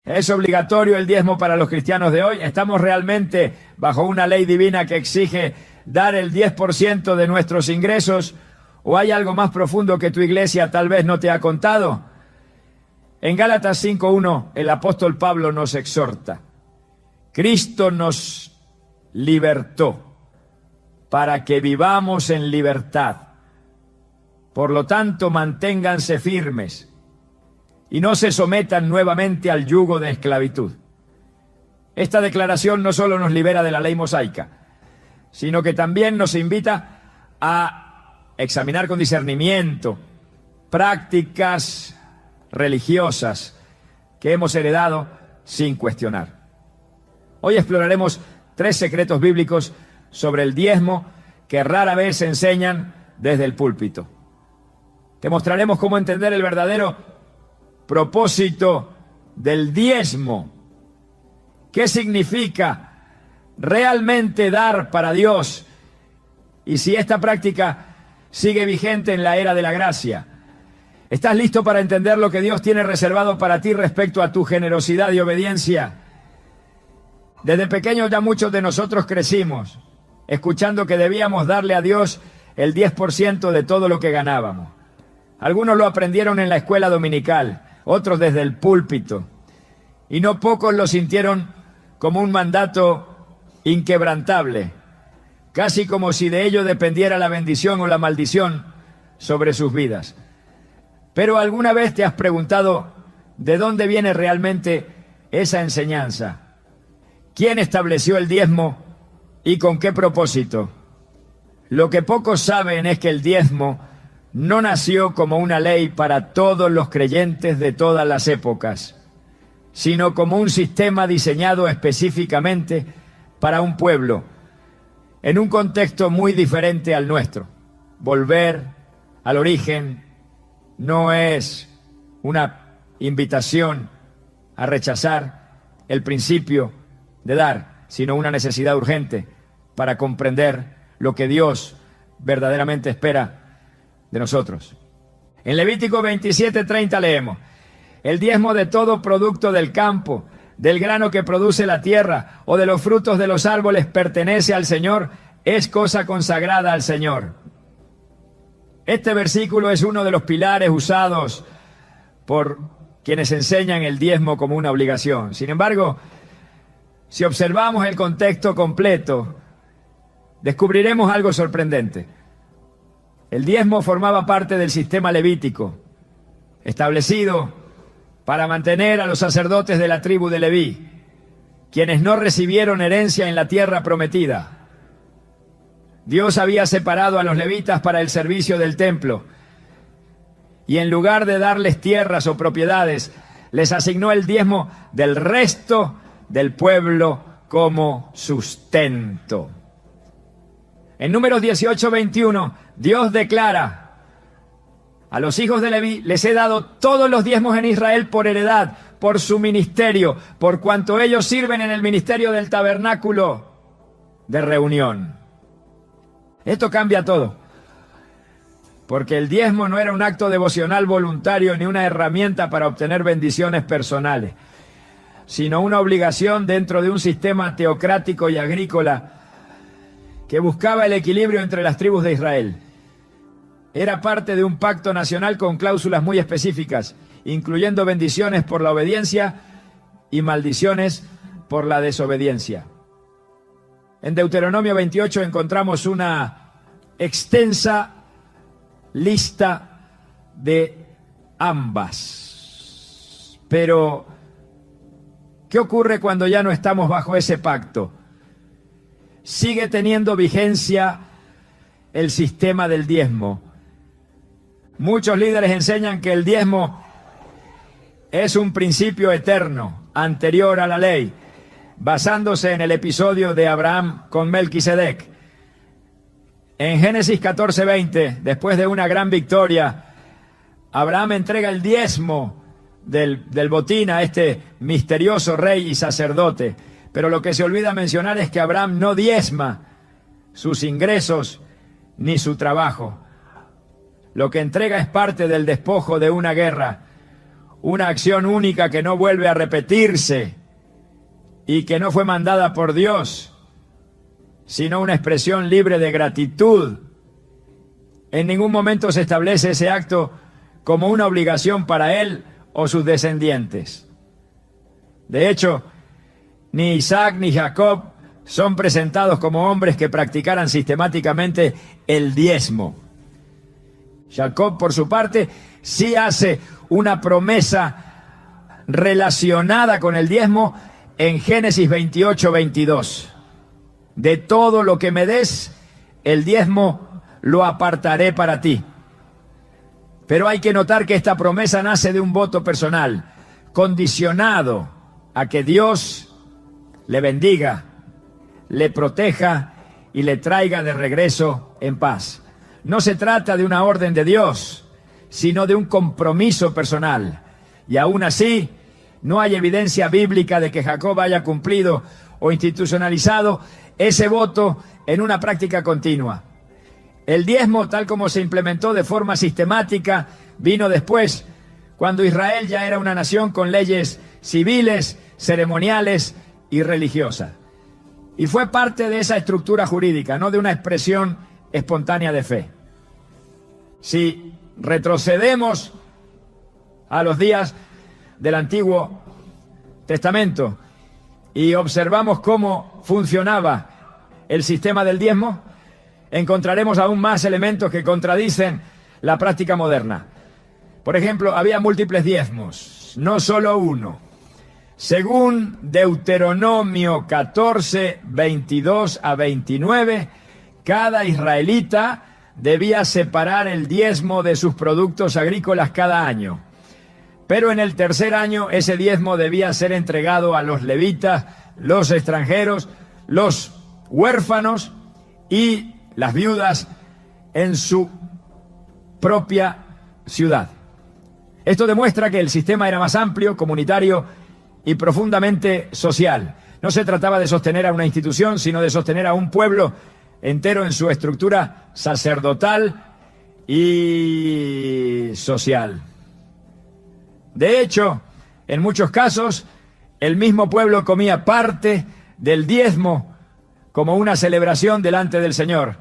¿Es obligatorio el diezmo para los cristianos de hoy? ¿Estamos realmente bajo una ley divina que exige dar el 10% de nuestros ingresos? ¿O hay algo más profundo que tu iglesia tal vez no te ha contado? En Gálatas 5:1 el apóstol Pablo nos exhorta: Cristo nos libertó para que vivamos en libertad. Por lo tanto, manténganse firmes y no se sometan nuevamente al yugo de esclavitud. Esta declaración no solo nos libera de la ley mosaica, sino que también nos invita a examinar con discernimiento prácticas religiosas que hemos heredado sin cuestionar. Hoy exploraremos 3 secretos bíblicos sobre el diezmo que rara vez se enseñan desde el púlpito. Te mostraremos cómo entender el verdadero propósito del diezmo. ¿Qué significa realmente dar para Dios? Y si esta práctica sigue vigente en la era de la gracia. ¿Estás listo para entender lo que Dios tiene reservado para ti respecto a tu generosidad y obediencia? Desde pequeños ya muchos de nosotros crecimos escuchando que debíamos darle a Dios el 10% de todo lo que ganábamos. Algunos lo aprendieron en la escuela dominical, otros desde el púlpito, y no pocos lo sintieron como un mandato inquebrantable, casi como si de ello dependiera la bendición o la maldición sobre sus vidas. Pero ¿alguna vez te has preguntado de dónde viene realmente esa enseñanza? ¿Quién estableció el diezmo y con qué propósito? Lo que pocos saben es que el diezmo no nació como una ley para todos los creyentes de todas las épocas, sino como un sistema diseñado específicamente para un pueblo, en un contexto muy diferente al nuestro. Volver al origen no es una invitación a rechazar el principio de dar, sino una necesidad urgente para comprender lo que Dios verdaderamente espera de nosotros. En Levítico 27:30 leemos: el diezmo de todo producto del campo, del grano que produce la tierra o de los frutos de los árboles pertenece al Señor, es cosa consagrada al Señor. Este versículo es uno de los pilares usados por quienes enseñan el diezmo como una obligación. Sin embargo, si observamos el contexto completo, descubriremos algo sorprendente. El diezmo formaba parte del sistema levítico, establecido para mantener a los sacerdotes de la tribu de Leví, quienes no recibieron herencia en la tierra prometida. Dios había separado a los levitas para el servicio del templo, y en lugar de darles tierras o propiedades, les asignó el diezmo del resto del pueblo como sustento. En Números 18:21, Dios declara: a los hijos de Leví les he dado todos los diezmos en Israel por heredad, por su ministerio, por cuanto ellos sirven en el ministerio del tabernáculo de reunión. Esto cambia todo, porque el diezmo no era un acto devocional voluntario ni una herramienta para obtener bendiciones personales, sino una obligación dentro de un sistema teocrático y agrícola que buscaba el equilibrio entre las tribus de Israel. Era parte de un pacto nacional con cláusulas muy específicas, incluyendo bendiciones por la obediencia y maldiciones por la desobediencia. En Deuteronomio 28 encontramos una extensa lista de ambas. Pero, ¿qué ocurre cuando ya no estamos bajo ese pacto? Sigue teniendo vigencia el sistema del diezmo. Muchos líderes enseñan que el diezmo es un principio eterno, anterior a la ley, basándose en el episodio de Abraham con Melquisedec. En Génesis 14:20, después de una gran victoria, Abraham entrega el diezmo del botín a este misterioso rey y sacerdote. Pero lo que se olvida mencionar es que Abraham no diezma sus ingresos ni su trabajo. Lo que entrega es parte del despojo de una guerra, una acción única que no vuelve a repetirse y que no fue mandada por Dios, sino una expresión libre de gratitud. En ningún momento se establece ese acto como una obligación para él o sus descendientes. De hecho, ni Isaac ni Jacob son presentados como hombres que practicaran sistemáticamente el diezmo. Jacob, por su parte, sí hace una promesa relacionada con el diezmo en Génesis 28:22. De todo lo que me des, el diezmo lo apartaré para ti. Pero hay que notar que esta promesa nace de un voto personal, condicionado a que Dios le bendiga, le proteja y le traiga de regreso en paz. No se trata de una orden de Dios, sino de un compromiso personal. Y aún así, no hay evidencia bíblica de que Jacob haya cumplido o institucionalizado ese voto en una práctica continua. El diezmo, tal como se implementó de forma sistemática, vino después, cuando Israel ya era una nación con leyes civiles, ceremoniales y religiosas. Y fue parte de esa estructura jurídica, no de una expresión espontánea de fe. Si retrocedemos a los días del Antiguo Testamento y observamos cómo funcionaba el sistema del diezmo, encontraremos aún más elementos que contradicen la práctica moderna. Por ejemplo, había múltiples diezmos, no solo uno. Según Deuteronomio 14, 22 a 29, cada israelita debía separar el diezmo de sus productos agrícolas cada año. Pero en el tercer año ese diezmo debía ser entregado a los levitas, los extranjeros, los huérfanos y las viudas en su propia ciudad. Esto demuestra que el sistema era más amplio, comunitario y profundamente social. No se trataba de sostener a una institución, sino de sostener a un pueblo entero en su estructura sacerdotal y social. De hecho, en muchos casos, el mismo pueblo comía parte del diezmo como una celebración delante del Señor,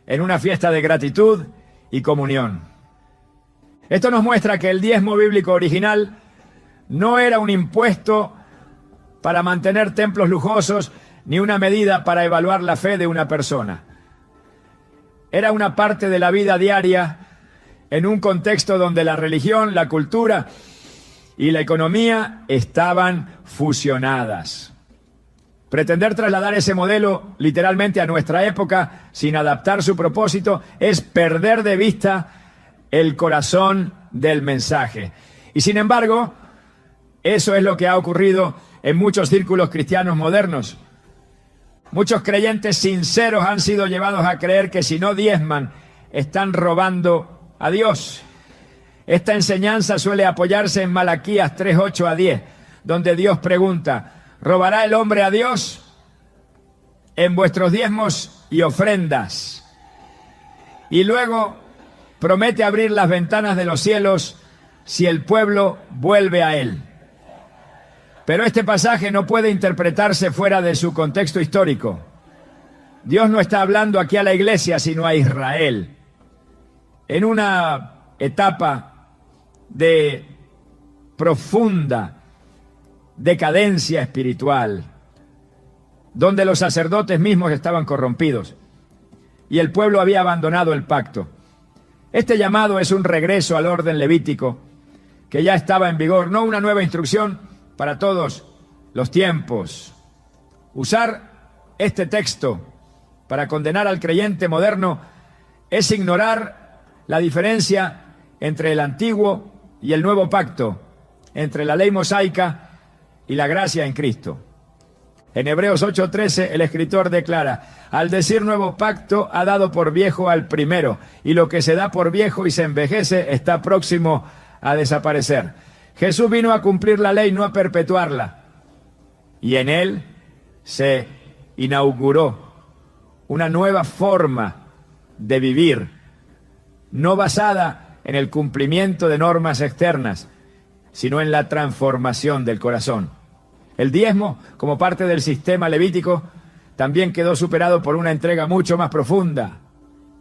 en una fiesta de gratitud y comunión. Esto nos muestra que el diezmo bíblico original no era un impuesto para mantener templos lujosos, ni una medida para evaluar la fe de una persona. Era una parte de la vida diaria en un contexto donde la religión, la cultura y la economía estaban fusionadas. Pretender trasladar ese modelo literalmente a nuestra época sin adaptar su propósito es perder de vista el corazón del mensaje. Y sin embargo, eso es lo que ha ocurrido en muchos círculos cristianos modernos. Muchos creyentes sinceros han sido llevados a creer que si no diezman, están robando a Dios. Esta enseñanza suele apoyarse en Malaquías 3, 8 a 10, donde Dios pregunta: ¿robará el hombre a Dios? En vuestros diezmos y ofrendas. Y luego promete abrir las ventanas de los cielos si el pueblo vuelve a él. Pero este pasaje no puede interpretarse fuera de su contexto histórico. Dios no está hablando aquí a la iglesia, sino a Israel. En una etapa de profunda decadencia espiritual, donde los sacerdotes mismos estaban corrompidos y el pueblo había abandonado el pacto. Este llamado es un regreso al orden levítico que ya estaba en vigor, no una nueva instrucción para todos los tiempos. Usar este texto para condenar al creyente moderno es ignorar la diferencia entre el antiguo y el nuevo pacto, entre la ley mosaica y la gracia en Cristo. En Hebreos 8:13 el escritor declara: al decir nuevo pacto, ha dado por viejo al primero, y lo que se da por viejo y se envejece está próximo a desaparecer. Jesús vino a cumplir la ley, no a perpetuarla. Y en él se inauguró una nueva forma de vivir, no basada en el cumplimiento de normas externas, sino en la transformación del corazón. El diezmo, como parte del sistema levítico, también quedó superado por una entrega mucho más profunda,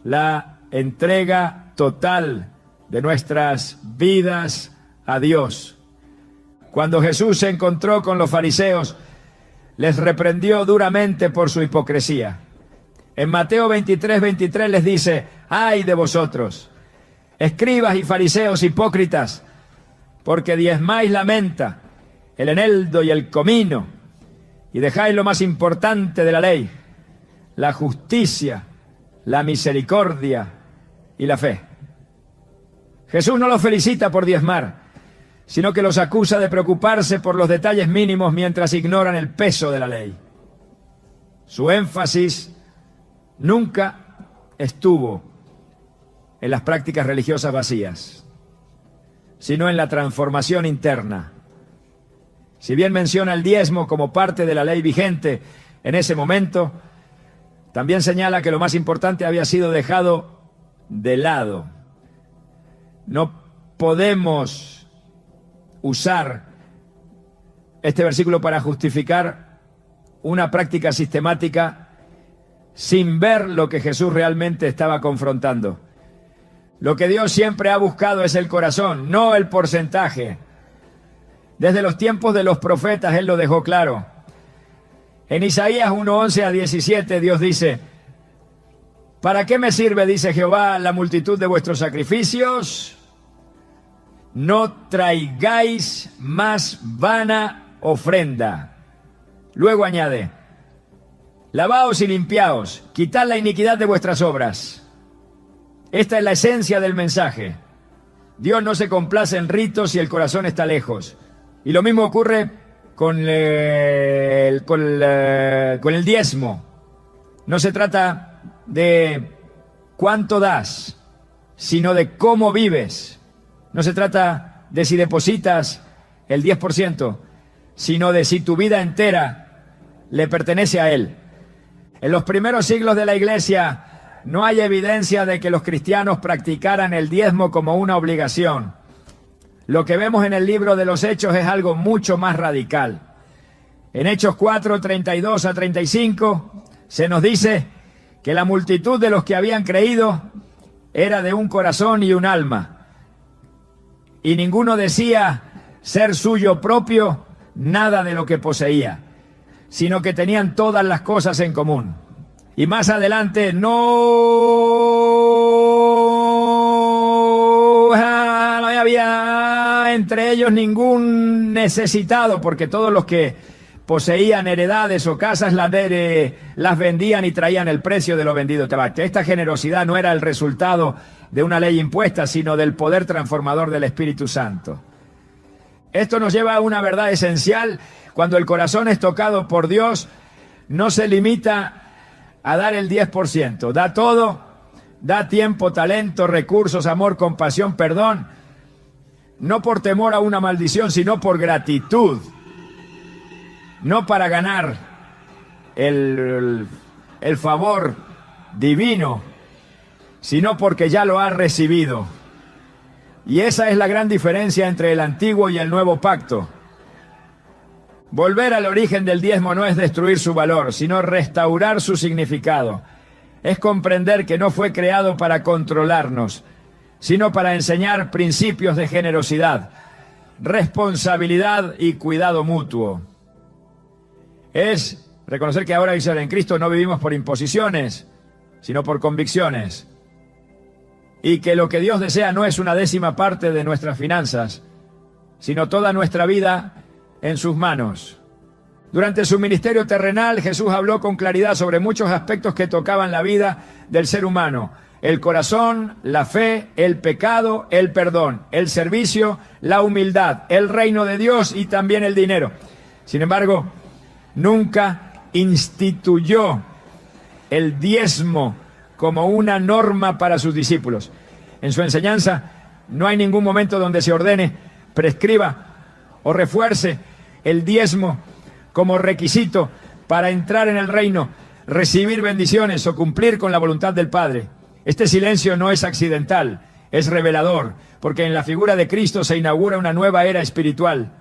la entrega total de nuestras vidas a Dios. Cuando Jesús se encontró con los fariseos, les reprendió duramente por su hipocresía. En Mateo 23:23 les dice: ¡ay de vosotros, escribas y fariseos hipócritas, porque diezmáis la menta, el eneldo y el comino, y dejáis lo más importante de la ley, la justicia, la misericordia y la fe! Jesús no los felicita por diezmar, sino que los acusa de preocuparse por los detalles mínimos mientras ignoran el peso de la ley. Su énfasis nunca estuvo en las prácticas religiosas vacías, sino en la transformación interna. Si bien menciona el diezmo como parte de la ley vigente en ese momento, también señala que lo más importante había sido dejado de lado. No podemos usar este versículo para justificar una práctica sistemática sin ver lo que Jesús realmente estaba confrontando. Lo que Dios siempre ha buscado es el corazón, no el porcentaje. Desde los tiempos de los profetas Él lo dejó claro. En Isaías 1:11-17 Dios dice: ¿para qué me sirve, dice Jehová, la multitud de vuestros sacrificios? No traigáis más vana ofrenda. Luego añade: lavaos y limpiaos, quitad la iniquidad de vuestras obras. Esta es la esencia del mensaje. Dios no se complace en ritos si el corazón está lejos. Y lo mismo ocurre con el diezmo. No se trata de cuánto das, sino de cómo vives. No se trata de si depositas el 10%, sino de si tu vida entera le pertenece a Él. En los primeros siglos de la Iglesia no hay evidencia de que los cristianos practicaran el diezmo como una obligación. Lo que vemos en el libro de los Hechos es algo mucho más radical. En Hechos 4:32-35 se nos dice que la multitud de los que habían creído era de un corazón y un alma, y ninguno decía ser suyo propio nada de lo que poseía, sino que tenían todas las cosas en común. Y más adelante no había entre ellos ningún necesitado, porque todos los que poseían heredades o casas las vendían y traían el precio de lo vendido. Esta generosidad no era el resultado de una ley impuesta, sino del poder transformador del Espíritu Santo. Esto nos lleva a una verdad esencial. Cuando el corazón es tocado por Dios, no se limita a dar el 10%. Da todo, da tiempo, talento, recursos, amor, compasión, perdón. No por temor a una maldición, sino por gratitud. No para ganar el favor divino, sino porque ya lo ha recibido. Y esa es la gran diferencia entre el antiguo y el nuevo pacto. Volver al origen del diezmo no es destruir su valor, sino restaurar su significado. Es comprender que no fue creado para controlarnos, sino para enseñar principios de generosidad, responsabilidad y cuidado mutuo. Es reconocer que ahora en Cristo no vivimos por imposiciones, sino por convicciones. Y que lo que Dios desea no es una décima parte de nuestras finanzas, sino toda nuestra vida en sus manos. Durante su ministerio terrenal, Jesús habló con claridad sobre muchos aspectos que tocaban la vida del ser humano: el corazón, la fe, el pecado, el perdón, el servicio, la humildad, el reino de Dios y también el dinero. Sin embargo, nunca instituyó el diezmo como una norma para sus discípulos. En su enseñanza no hay ningún momento donde se ordene, prescriba o refuerce el diezmo como requisito para entrar en el reino, recibir bendiciones o cumplir con la voluntad del Padre. Este silencio no es accidental, Es revelador, porque en la figura de Cristo se inaugura una nueva era espiritual,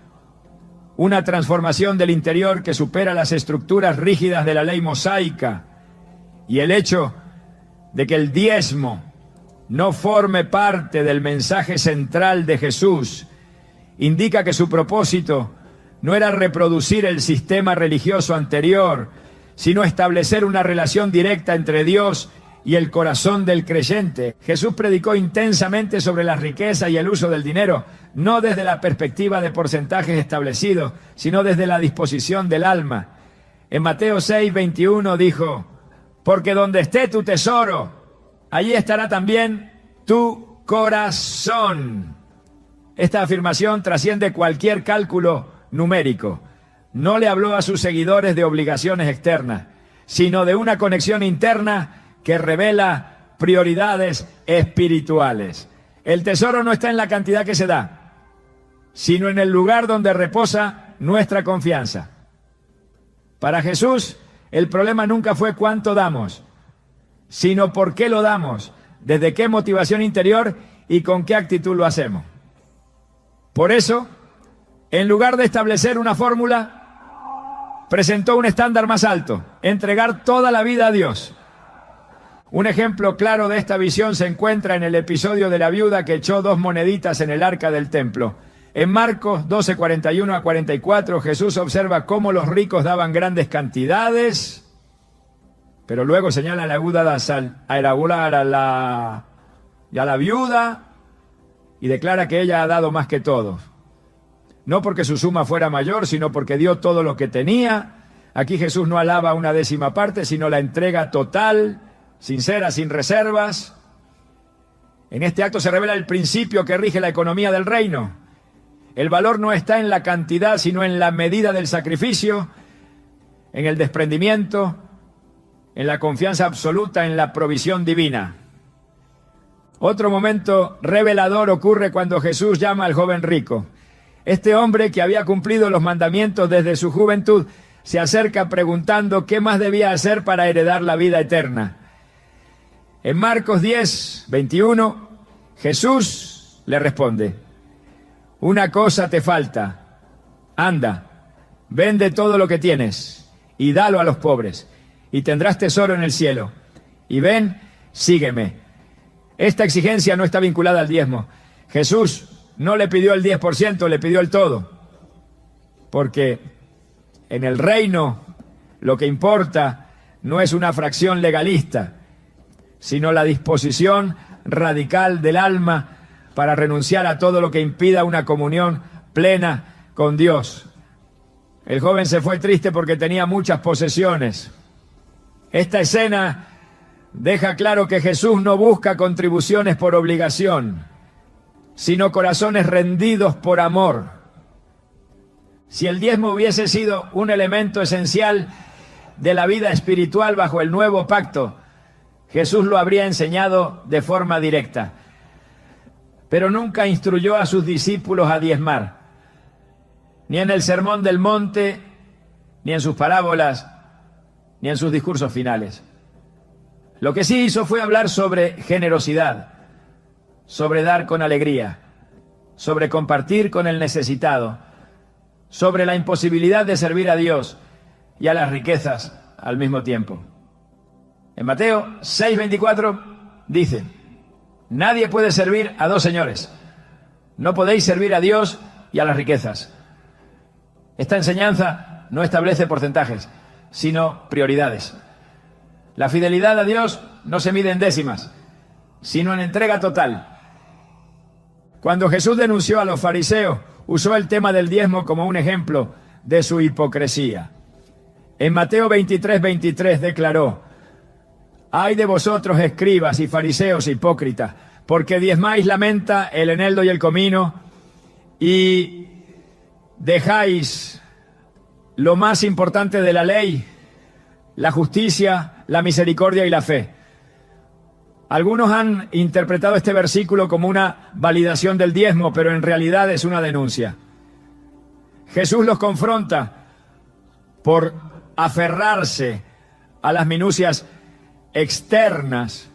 una transformación del interior que supera las estructuras rígidas de la ley mosaica, y el hecho de que el diezmo no forme parte del mensaje central de Jesús indica que su propósito no era reproducir el sistema religioso anterior, sino establecer una relación directa entre Dios y el corazón del creyente. Jesús predicó intensamente sobre la riqueza y el uso del dinero, no desde la perspectiva de porcentajes establecidos, sino desde la disposición del alma. En Mateo 6:21 dijo: porque donde esté tu tesoro, allí estará también tu corazón. Esta afirmación trasciende cualquier cálculo numérico. No le habló a sus seguidores de obligaciones externas, sino de una conexión interna que revela prioridades espirituales. El tesoro no está en la cantidad que se da, sino en el lugar donde reposa nuestra confianza. Para Jesús, el problema nunca fue cuánto damos, sino por qué lo damos, desde qué motivación interior y con qué actitud lo hacemos. Por eso, en lugar de establecer una fórmula, presentó un estándar más alto: entregar toda la vida a Dios. Un ejemplo claro de esta visión se encuentra en el episodio de la viuda que echó 2 moneditas en el arca del templo. En Marcos 12:41-44, Jesús observa cómo los ricos daban grandes cantidades, pero luego señala a la viuda y declara que ella ha dado más que todos. No porque su suma fuera mayor, sino porque dio todo lo que tenía. Aquí Jesús no alaba una décima parte, sino la entrega total, sincera, sin reservas. En este acto se revela el principio que rige la economía del reino. El valor no está en la cantidad, sino en la medida del sacrificio, en el desprendimiento, en la confianza absoluta en la provisión divina. Otro momento revelador ocurre cuando Jesús llama al joven rico. Este hombre, que había cumplido los mandamientos desde su juventud, se acerca preguntando qué más debía hacer para heredar la vida eterna. En Marcos 10:21, Jesús le responde: una cosa te falta. Anda, vende todo lo que tienes y dalo a los pobres, y tendrás tesoro en el cielo. Y ven, sígueme. Esta exigencia no está vinculada al diezmo. Jesús no le pidió el 10%, le pidió el todo. Porque en el reino lo que importa no es una fracción legalista, sino la disposición radical del alma para renunciar a todo lo que impida una comunión plena con Dios. El joven se fue triste porque tenía muchas posesiones. Esta escena deja claro que Jesús no busca contribuciones por obligación, sino corazones rendidos por amor. Si el diezmo hubiese sido un elemento esencial de la vida espiritual bajo el nuevo pacto, Jesús lo habría enseñado de forma directa. Pero nunca instruyó a sus discípulos a diezmar, ni en el Sermón del Monte, ni en sus parábolas, ni en sus discursos finales. Lo que sí hizo fue hablar sobre generosidad, sobre dar con alegría, sobre compartir con el necesitado, sobre la imposibilidad de servir a Dios y a las riquezas al mismo tiempo. En Mateo 6:24 dice: nadie puede servir a 2 señores. No podéis servir a Dios y a las riquezas. Esta enseñanza no establece porcentajes, sino prioridades. La fidelidad a Dios no se mide en décimas, sino en entrega total. Cuando Jesús denunció a los fariseos, usó el tema del diezmo como un ejemplo de su hipocresía. En Mateo 23:23 declaró: ay de vosotros, escribas y fariseos hipócritas, porque diezmáis la menta, el eneldo y el comino, y dejáis lo más importante de la ley, la justicia, la misericordia y la fe. Algunos han interpretado este versículo como una validación del diezmo, pero en realidad es una denuncia. Jesús los confronta por aferrarse a las minucias externas,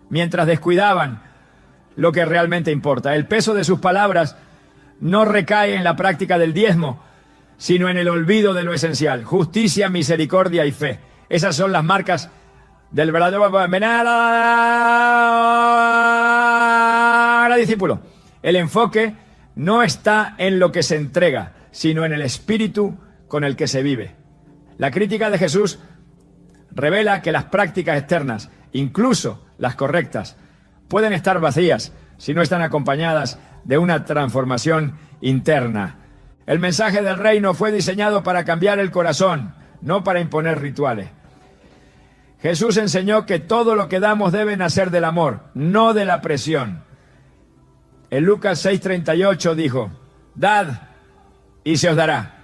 mientras descuidaban lo que realmente importa. El peso de sus palabras no recae en la práctica del diezmo, sino en el olvido de lo esencial. Justicia, misericordia y fe. Esas son las marcas del verdadero discípulo. El enfoque no está en lo que se entrega, sino en el espíritu con el que se vive. La crítica de Jesús revela que las prácticas externas, incluso las correctas, pueden estar vacías si no están acompañadas de una transformación interna. El mensaje del reino fue diseñado para cambiar el corazón, no para imponer rituales. Jesús enseñó que todo lo que damos debe nacer del amor, no de la presión. En Lucas 6:38 dijo: dad y se os dará.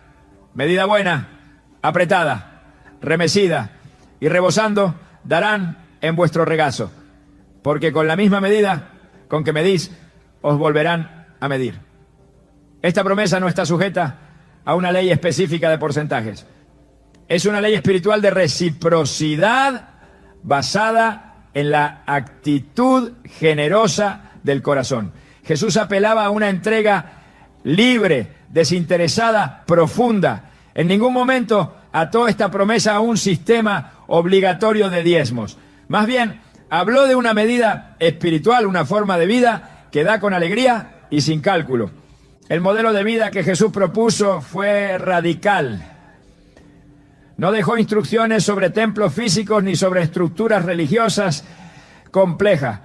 Medida buena, apretada, remecida y rebosando, darán en vuestro regazo. Porque con la misma medida con que medís, os volverán a medir. Esta promesa no está sujeta a una ley específica de porcentajes. Es una ley espiritual de reciprocidad basada en la actitud generosa del corazón. Jesús apelaba a una entrega libre, desinteresada, profunda. En ningún momento ató esta promesa a un sistema obligatorio de diezmos. Más bien, habló de una medida espiritual, una forma de vida que da con alegría y sin cálculo. El modelo de vida que Jesús propuso fue radical. No dejó instrucciones sobre templos físicos ni sobre estructuras religiosas complejas.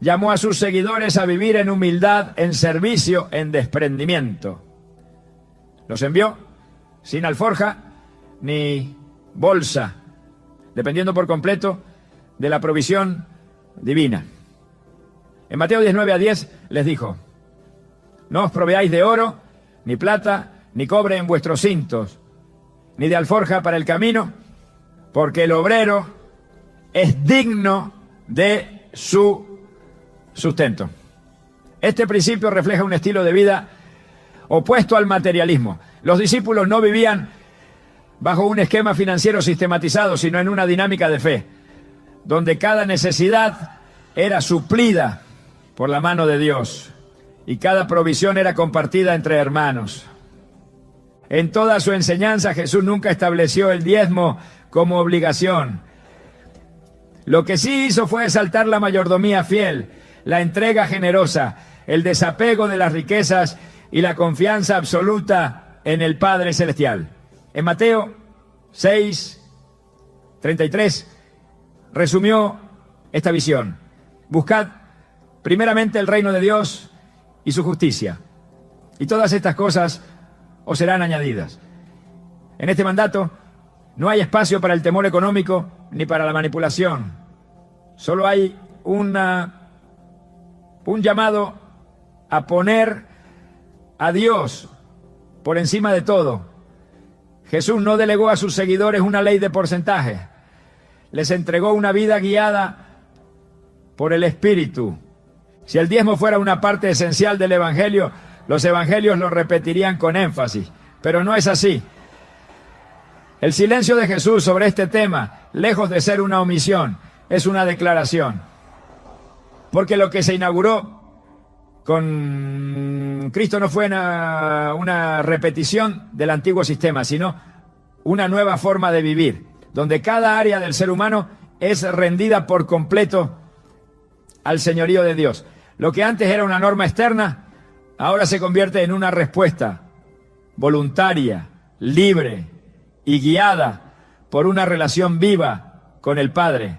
Llamó a sus seguidores a vivir en humildad, en servicio, en desprendimiento. Los envió sin alforja ni bolsa, dependiendo por completo de la provisión divina. En Mateo 19:10 les dijo: no os proveáis de oro, ni plata, ni cobre en vuestros cintos, ni de alforja para el camino, porque el obrero es digno de su sustento. Este principio refleja un estilo de vida opuesto al materialismo. Los discípulos no vivían bajo un esquema financiero sistematizado, sino en una dinámica de fe, donde cada necesidad era suplida por la mano de Dios y cada provisión era compartida entre hermanos. En toda su enseñanza, Jesús nunca estableció el diezmo como obligación. Lo que sí hizo fue exaltar la mayordomía fiel, la entrega generosa, el desapego de las riquezas y la confianza absoluta en el Padre Celestial. En Mateo 6:33 resumió esta visión: buscad primeramente el reino de Dios y su justicia, y todas estas cosas os serán añadidas. En este mandato no hay espacio para el temor económico ni para la manipulación. Solo hay un llamado a poner a Dios por encima de todo. Jesús no delegó a sus seguidores una ley de porcentaje. Les entregó una vida guiada por el Espíritu. Si el diezmo fuera una parte esencial del Evangelio, los evangelios lo repetirían con énfasis, pero no es así. El silencio de Jesús sobre este tema, lejos de ser una omisión, es una declaración. Porque lo que se inauguró con Cristo no fue una repetición del antiguo sistema, sino una nueva forma de vivir, donde cada área del ser humano es rendida por completo al señorío de Dios. Lo que antes era una norma externa, ahora se convierte en una respuesta voluntaria, libre y guiada por una relación viva con el Padre.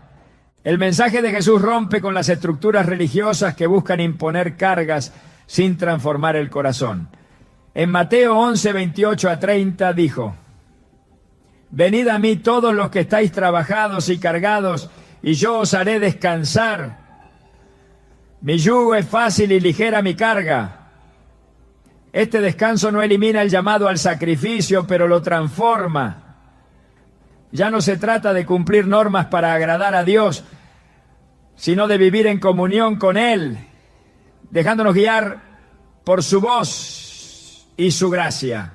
El mensaje de Jesús rompe con las estructuras religiosas que buscan imponer cargas sin transformar el corazón. En Mateo 11:28-30 dijo: venid a mí todos los que estáis trabajados y cargados, y yo os haré descansar. Mi yugo es fácil y ligera mi carga. Este descanso no elimina el llamado al sacrificio, pero lo transforma. Ya no se trata de cumplir normas para agradar a Dios, sino de vivir en comunión con Él, dejándonos guiar por su voz y su gracia.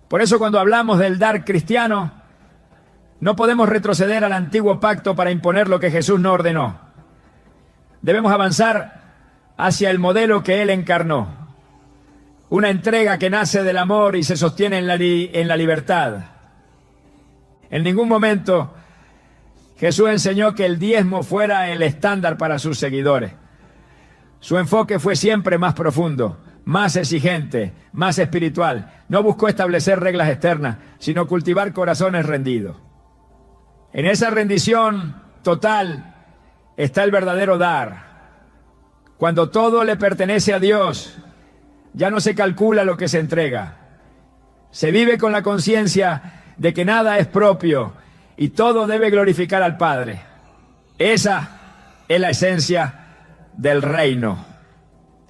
Por eso cuando hablamos del dar cristiano, no podemos retroceder al antiguo pacto para imponer lo que Jesús no ordenó. Debemos avanzar hacia el modelo que Él encarnó. Una entrega que nace del amor y se sostiene en la libertad. En ningún momento Jesús enseñó que el diezmo fuera el estándar para sus seguidores. Su enfoque fue siempre más profundo, más exigente, más espiritual. No buscó establecer reglas externas, sino cultivar corazones rendidos. En esa rendición total está el verdadero dar. Cuando todo le pertenece a Dios, ya no se calcula lo que se entrega. Se vive con la conciencia de que nada es propio y todo debe glorificar al Padre. Esa es la esencia del reino.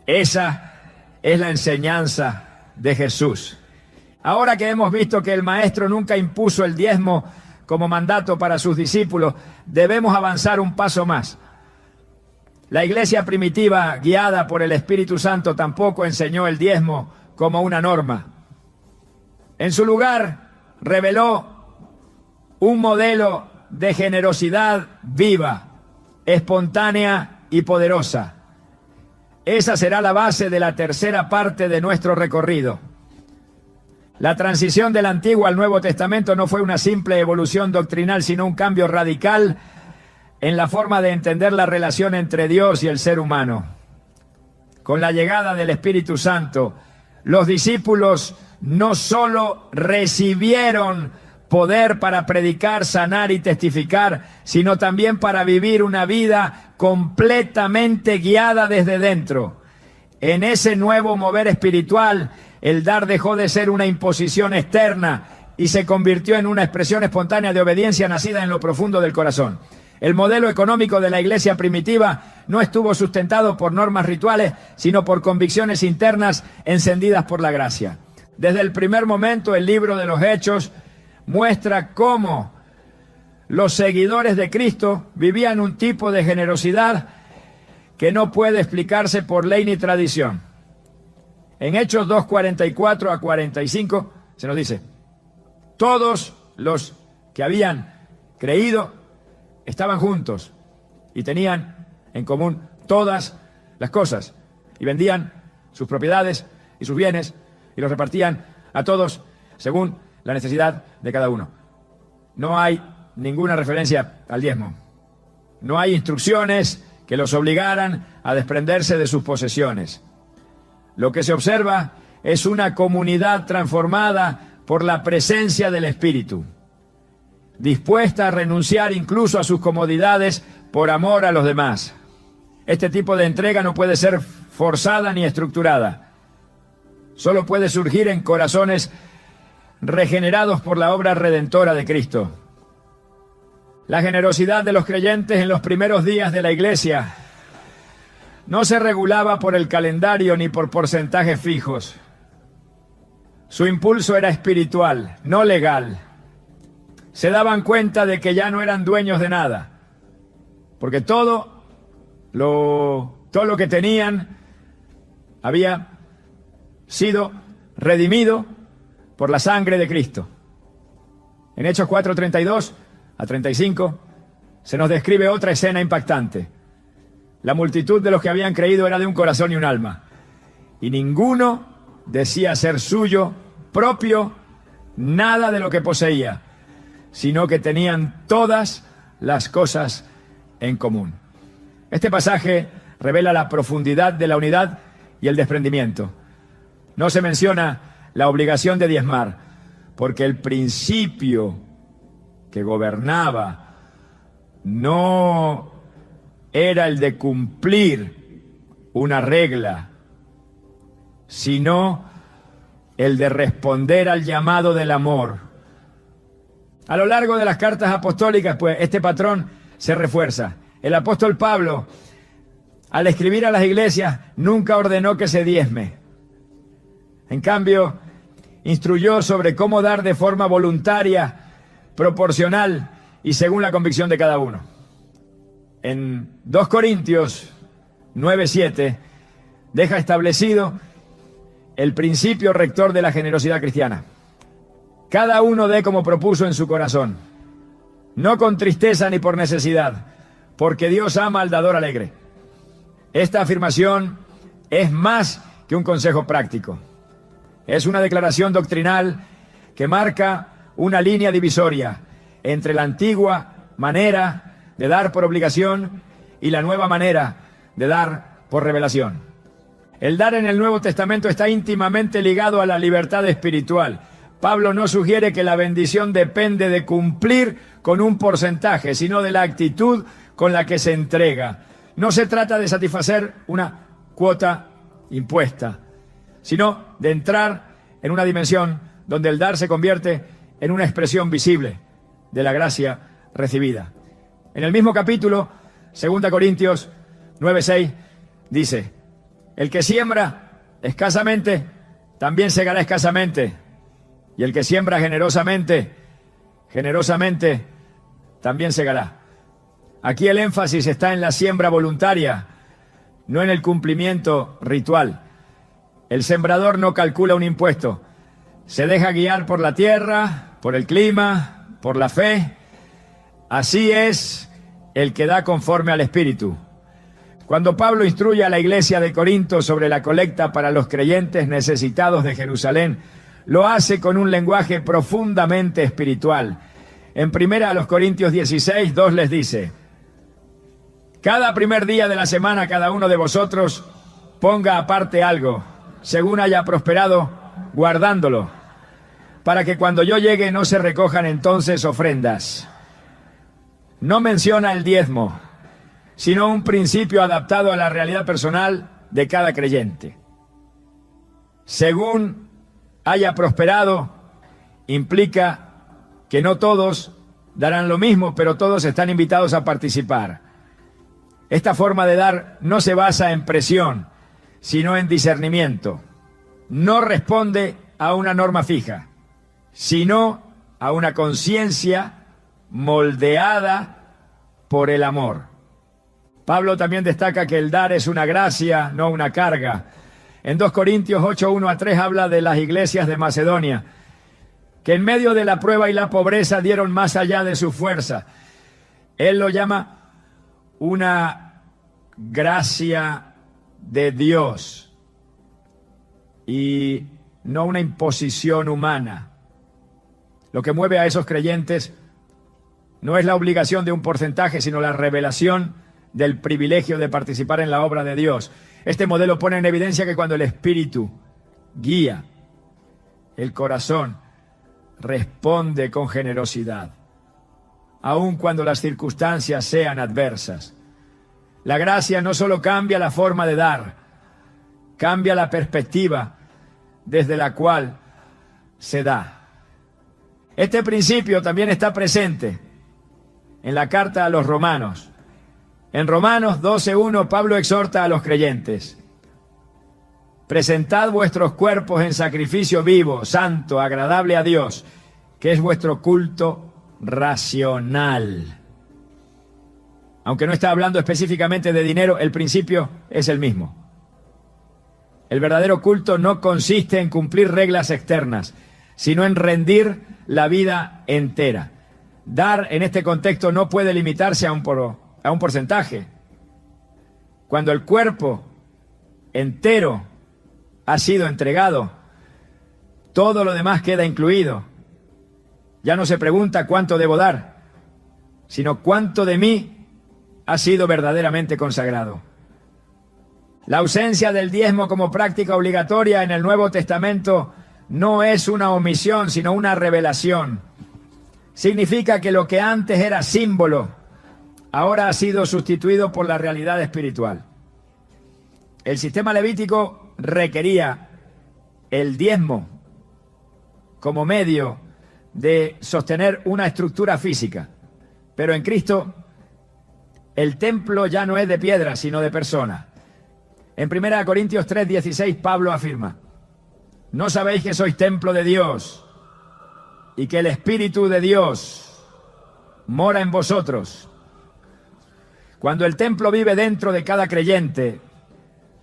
Esa es la enseñanza de Jesús. Ahora que hemos visto que el Maestro nunca impuso el diezmo como mandato para sus discípulos, debemos avanzar un paso más. La iglesia primitiva, guiada por el Espíritu Santo, tampoco enseñó el diezmo como una norma. En su lugar, reveló un modelo de generosidad viva, espontánea y poderosa. Esa será la base de la tercera parte de nuestro recorrido. La transición del Antiguo al Nuevo Testamento no fue una simple evolución doctrinal, sino un cambio radical en la forma de entender la relación entre Dios y el ser humano. Con la llegada del Espíritu Santo, los discípulos no solo recibieron poder para predicar, sanar y testificar, sino también para vivir una vida completamente guiada desde dentro. En ese nuevo mover espiritual, el dar dejó de ser una imposición externa y se convirtió en una expresión espontánea de obediencia nacida en lo profundo del corazón. El modelo económico de la iglesia primitiva no estuvo sustentado por normas rituales, sino por convicciones internas encendidas por la gracia. Desde el primer momento, el libro de los Hechos muestra cómo los seguidores de Cristo vivían un tipo de generosidad que no puede explicarse por ley ni tradición. En Hechos 2:44 a 45 se nos dice: todos los que habían creído estaban juntos y tenían en común todas las cosas, y vendían sus propiedades y sus bienes y los repartían a todos según la necesidad de cada uno. No hay ninguna referencia al diezmo. No hay instrucciones que los obligaran a desprenderse de sus posesiones. Lo que se observa es una comunidad transformada por la presencia del Espíritu, dispuesta a renunciar incluso a sus comodidades por amor a los demás. Este tipo de entrega no puede ser forzada ni estructurada. Solo puede surgir en corazones regenerados por la obra redentora de Cristo. La generosidad de los creyentes en los primeros días de la iglesia no se regulaba por el calendario ni por porcentajes fijos. Su impulso era espiritual, no legal. Se daban cuenta de que ya no eran dueños de nada, porque todo lo que tenían había sido redimido por la sangre de Cristo. En Hechos 4:32 a 35 se nos describe otra escena impactante. La multitud de los que habían creído era de un corazón y un alma, y ninguno decía ser suyo propio nada de lo que poseía, sino que tenían todas las cosas en común. Este pasaje revela la profundidad de la unidad y el desprendimiento. No se menciona la obligación de diezmar, porque el principio que gobernaba no era el de cumplir una regla, sino el de responder al llamado del amor. A lo largo de las cartas apostólicas, pues, este patrón se refuerza. El apóstol Pablo, al escribir a las iglesias, nunca ordenó que se diezme. En cambio, instruyó sobre cómo dar de forma voluntaria, proporcional y según la convicción de cada uno. En 2 Corintios 9:7 deja establecido el principio rector de la generosidad cristiana. Cada uno dé como propuso en su corazón, no con tristeza ni por necesidad, porque Dios ama al dador alegre. Esta afirmación es más que un consejo práctico. Es una declaración doctrinal que marca una línea divisoria entre la antigua manera de dar por obligación y la nueva manera de dar por revelación. El dar en el Nuevo Testamento está íntimamente ligado a la libertad espiritual. Pablo no sugiere que la bendición depende de cumplir con un porcentaje, sino de la actitud con la que se entrega. No se trata de satisfacer una cuota impuesta, sino de entrar en una dimensión donde el dar se convierte en una expresión visible de la gracia recibida. En el mismo capítulo, 2 Corintios 9:6, dice: el que siembra escasamente, también segará escasamente. Y el que siembra generosamente, generosamente también segará. Aquí el énfasis está en la siembra voluntaria, no en el cumplimiento ritual. El sembrador no calcula un impuesto. Se deja guiar por la tierra, por el clima, por la fe. Así es el que da conforme al Espíritu. Cuando Pablo instruye a la iglesia de Corinto sobre la colecta para los creyentes necesitados de Jerusalén, lo hace con un lenguaje profundamente espiritual. En 1 Corintios 16:2 les dice: cada primer día de la semana cada uno de vosotros ponga aparte algo, según haya prosperado, guardándolo, para que cuando yo llegue no se recojan entonces ofrendas. No menciona el diezmo, sino un principio adaptado a la realidad personal de cada creyente. Según haya prosperado, implica que no todos darán lo mismo, pero todos están invitados a participar. Esta forma de dar no se basa en presión, sino en discernimiento. No responde a una norma fija, sino a una conciencia moldeada por el amor. Pablo también destaca que el dar es una gracia, no una carga. En 2 Corintios 8:1-3 habla de las iglesias de Macedonia, que en medio de la prueba y la pobreza dieron más allá de su fuerza. Él lo llama una gracia de Dios y no una imposición humana. Lo que mueve a esos creyentes no es la obligación de un porcentaje, sino la revelación del privilegio de participar en la obra de Dios. Este modelo pone en evidencia que cuando el Espíritu guía, el corazón responde con generosidad, aun cuando las circunstancias sean adversas. La gracia no solo cambia la forma de dar, cambia la perspectiva desde la cual se da. Este principio también está presente en la carta a los Romanos. En Romanos 12:1, Pablo exhorta a los creyentes: presentad vuestros cuerpos en sacrificio vivo, santo, agradable a Dios, que es vuestro culto racional. Aunque no está hablando específicamente de dinero, el principio es el mismo. El verdadero culto no consiste en cumplir reglas externas, sino en rendir la vida entera. Dar en este contexto no puede limitarse a un porcentaje. Cuando el cuerpo entero ha sido entregado, todo lo demás queda incluido. Ya no se pregunta cuánto debo dar, sino cuánto de mí ha sido verdaderamente consagrado. La ausencia del diezmo como práctica obligatoria en el Nuevo Testamento no es una omisión, sino una revelación. Significa que lo que antes era símbolo, ahora ha sido sustituido por la realidad espiritual. El sistema levítico requería el diezmo como medio de sostener una estructura física, pero en Cristo el templo ya no es de piedra, sino de persona. En 1 Corintios 3:16 Pablo afirma: ¿no sabéis que sois templo de Dios y que el Espíritu de Dios mora en vosotros? Cuando el templo vive dentro de cada creyente,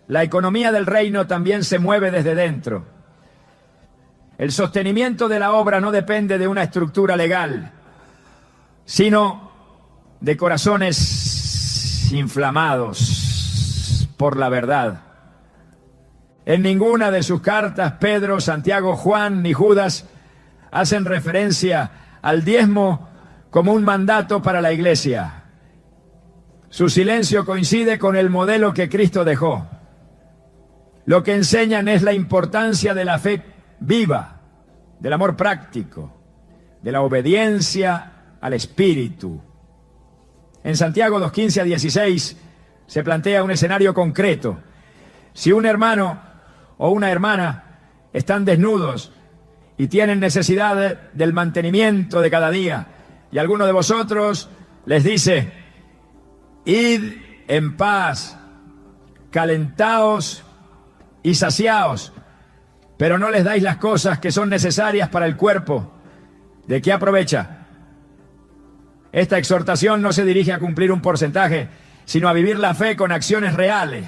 la economía del reino también se mueve desde dentro. El sostenimiento de la obra no depende de una estructura legal, sino de corazones inflamados por la verdad. En ninguna de sus cartas, Pedro, Santiago, Juan ni Judas hacen referencia al diezmo como un mandato para la iglesia. Su silencio coincide con el modelo que Cristo dejó. Lo que enseñan es la importancia de la fe viva, del amor práctico, de la obediencia al Espíritu. En Santiago 2:15 a 16 se plantea un escenario concreto. Si un hermano o una hermana están desnudos y tienen necesidad del mantenimiento de cada día, y alguno de vosotros les dice: id en paz, calentaos y saciaos, pero no les dais las cosas que son necesarias para el cuerpo, ¿de qué aprovecha? Esta exhortación no se dirige a cumplir un porcentaje, sino a vivir la fe con acciones reales,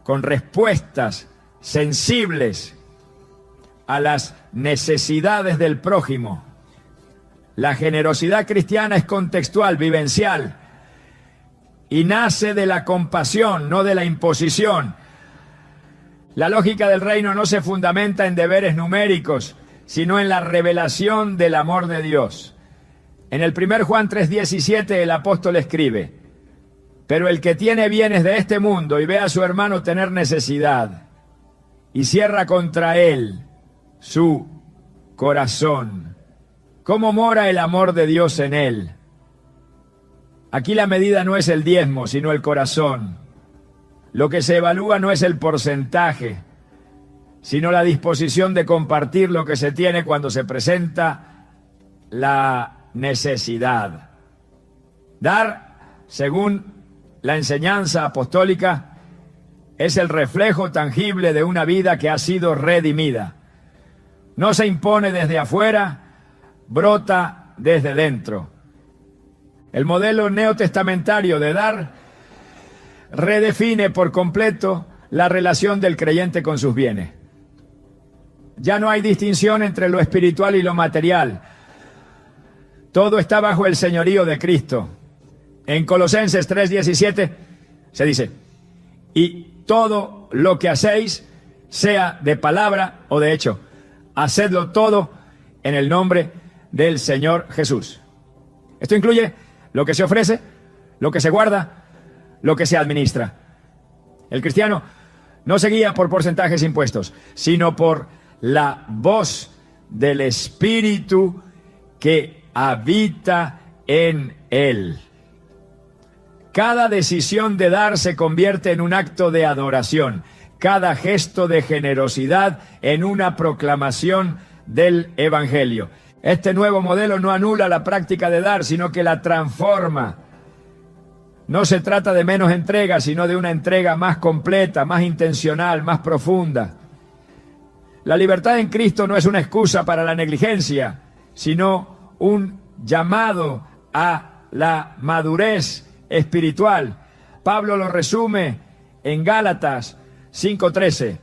con respuestas sensibles a las necesidades del prójimo. La generosidad cristiana es contextual, vivencial, y nace de la compasión, no de la imposición. La lógica del reino no se fundamenta en deberes numéricos, sino en la revelación del amor de Dios. En el 1 Juan 3:17 el apóstol escribe: pero el que tiene bienes de este mundo y ve a su hermano tener necesidad y cierra contra él su corazón, ¿cómo mora el amor de Dios en él? Aquí la medida no es el diezmo, sino el corazón. Lo que se evalúa no es el porcentaje, sino la disposición de compartir lo que se tiene cuando se presenta la necesidad. Dar, según la enseñanza apostólica, es el reflejo tangible de una vida que ha sido redimida. No se impone desde afuera, brota desde dentro. El modelo neotestamentario de dar redefine por completo la relación del creyente con sus bienes. Ya no hay distinción entre lo espiritual y lo material. Todo está bajo el señorío de Cristo. En Colosenses 3:17 se dice: y todo lo que hacéis, sea de palabra o de hecho, hacedlo todo en el nombre del Señor Jesús. Esto incluye lo que se ofrece, lo que se guarda, lo que se administra. El cristiano no se guía por porcentajes impuestos, sino por la voz del Espíritu que habita en él. Cada decisión de dar se convierte en un acto de adoración, cada gesto de generosidad en una proclamación del Evangelio. Este nuevo modelo no anula la práctica de dar, sino que la transforma. No se trata de menos entrega, sino de una entrega más completa, más intencional, más profunda. La libertad en Cristo no es una excusa para la negligencia, sino un llamado a la madurez espiritual. Pablo lo resume en Gálatas 5:13: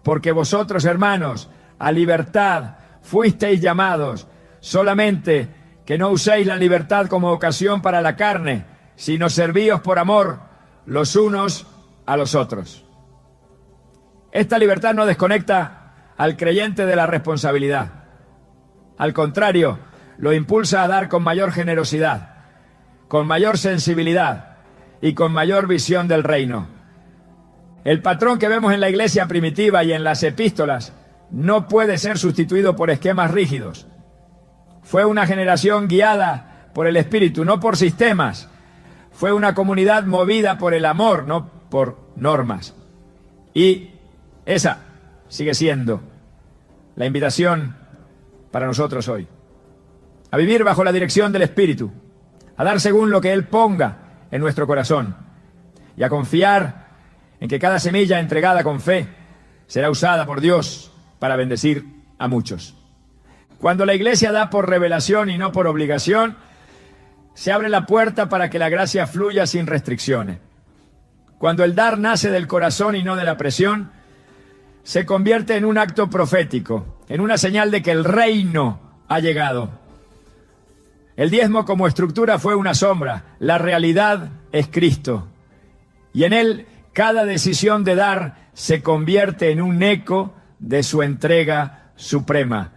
porque vosotros, hermanos, a libertad fuisteis llamados, solamente que no uséis la libertad como ocasión para la carne, sino servíos por amor los unos a los otros. Esta libertad no desconecta al creyente de la responsabilidad. Al contrario, lo impulsa a dar con mayor generosidad, con mayor sensibilidad y con mayor visión del reino. El patrón que vemos en la iglesia primitiva y en las epístolas no puede ser sustituido por esquemas rígidos. Fue una generación guiada por el Espíritu, no por sistemas. Fue una comunidad movida por el amor, no por normas. Y esa sigue siendo la invitación para nosotros hoy. A vivir bajo la dirección del Espíritu, a dar según lo que Él ponga en nuestro corazón y a confiar en que cada semilla entregada con fe será usada por Dios para bendecir a muchos. Cuando la iglesia da por revelación y no por obligación, se abre la puerta para que la gracia fluya sin restricciones. Cuando el dar nace del corazón y no de la presión, se convierte en un acto profético, en una señal de que el reino ha llegado. El diezmo como estructura fue una sombra, la realidad es Cristo. Y en él Cada decisión de dar se convierte en un eco de su entrega suprema.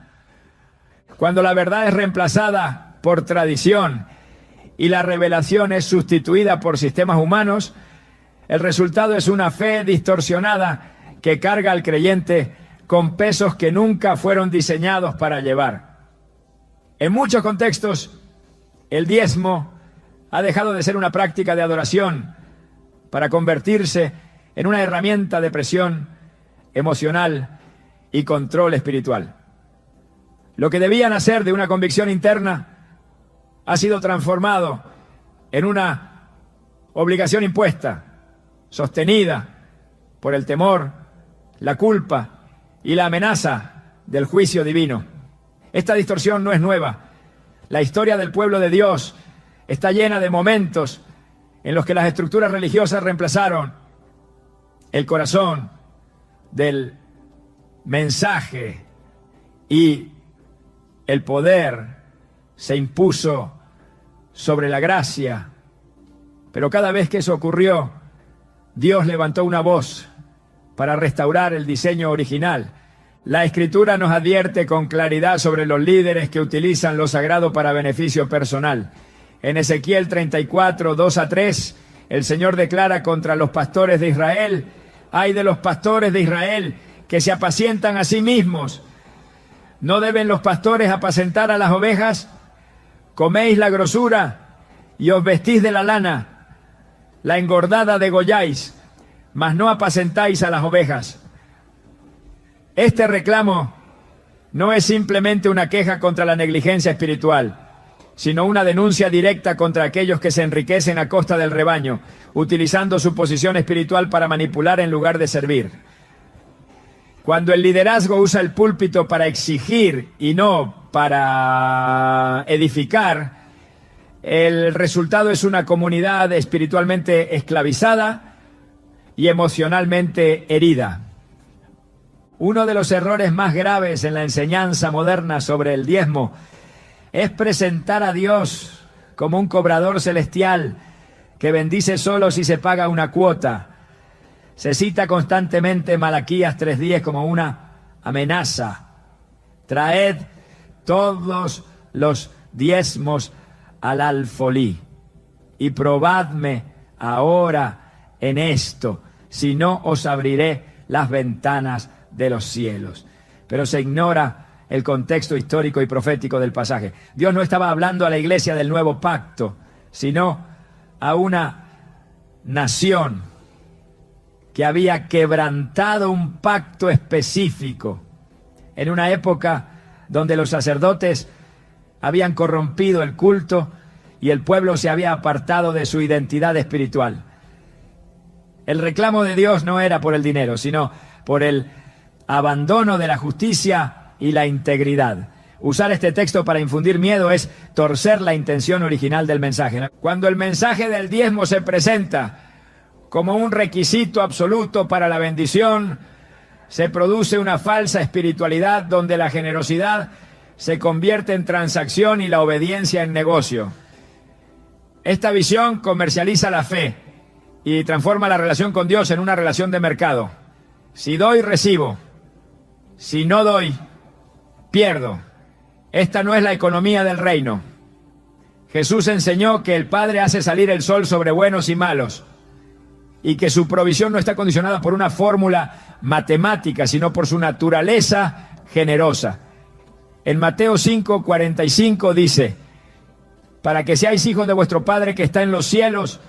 Cuando la verdad es reemplazada por tradición y la revelación es sustituida por sistemas humanos, el resultado es una fe distorsionada que carga al creyente con pesos que nunca fueron diseñados para llevar. En muchos contextos, el diezmo ha dejado de ser una práctica de adoración para convertirse en una herramienta de presión emocional y control espiritual. Lo que debía nacer de una convicción interna ha sido transformado en una obligación impuesta, sostenida por el temor, la culpa y la amenaza del juicio divino. Esta distorsión no es nueva. La historia del pueblo de Dios está llena de momentos en los que las estructuras religiosas reemplazaron el corazón del mensaje y el poder se impuso sobre la gracia. Pero cada vez que eso ocurrió, Dios levantó una voz para restaurar el diseño original. La Escritura nos advierte con claridad sobre los líderes que utilizan lo sagrado para beneficio personal. En Ezequiel 34, 2-3, el Señor declara contra los pastores de Israel: ay de los pastores de Israel que se apacientan a sí mismos. ¿No deben los pastores apacentar a las ovejas? Coméis la grosura y os vestís de la lana, la engordada degolláis, mas no apacentáis a las ovejas. Este reclamo no es simplemente una queja contra la negligencia espiritual, sino una denuncia directa contra aquellos que se enriquecen a costa del rebaño, utilizando su posición espiritual para manipular en lugar de servir. Cuando el liderazgo usa el púlpito para exigir y no para edificar, el resultado es una comunidad espiritualmente esclavizada y emocionalmente herida. Uno de los errores más graves en la enseñanza moderna sobre el diezmo es presentar a Dios como un cobrador celestial que bendice solo si se paga una cuota. Se cita constantemente Malaquías 3:10 como una amenaza. Traed todos los diezmos al alfolí y probadme ahora en esto, si no os abriré las ventanas de los cielos. Pero se ignora el contexto histórico y profético del pasaje. Dios no estaba hablando a la iglesia del nuevo pacto, sino a una nación que había quebrantado un pacto específico en una época donde los sacerdotes habían corrompido el culto y el pueblo se había apartado de su identidad espiritual. El reclamo de Dios no era por el dinero, sino por el abandono de la justicia y la integridad. Usar este texto para infundir miedo es torcer la intención original del mensaje. Cuando el mensaje del diezmo se presenta como un requisito absoluto para la bendición, se produce una falsa espiritualidad donde la generosidad se convierte en transacción y la obediencia en negocio. Esta visión comercializa la fe y transforma la relación con Dios en una relación de mercado. Si doy, recibo. Si no doy, pierdo. Esta no es la economía del reino. Jesús enseñó que el Padre hace salir el sol sobre buenos y malos, y que su provisión no está condicionada por una fórmula matemática, sino por su naturaleza generosa. En Mateo 5:45 dice: para que seáis hijos de vuestro Padre que está en los cielos,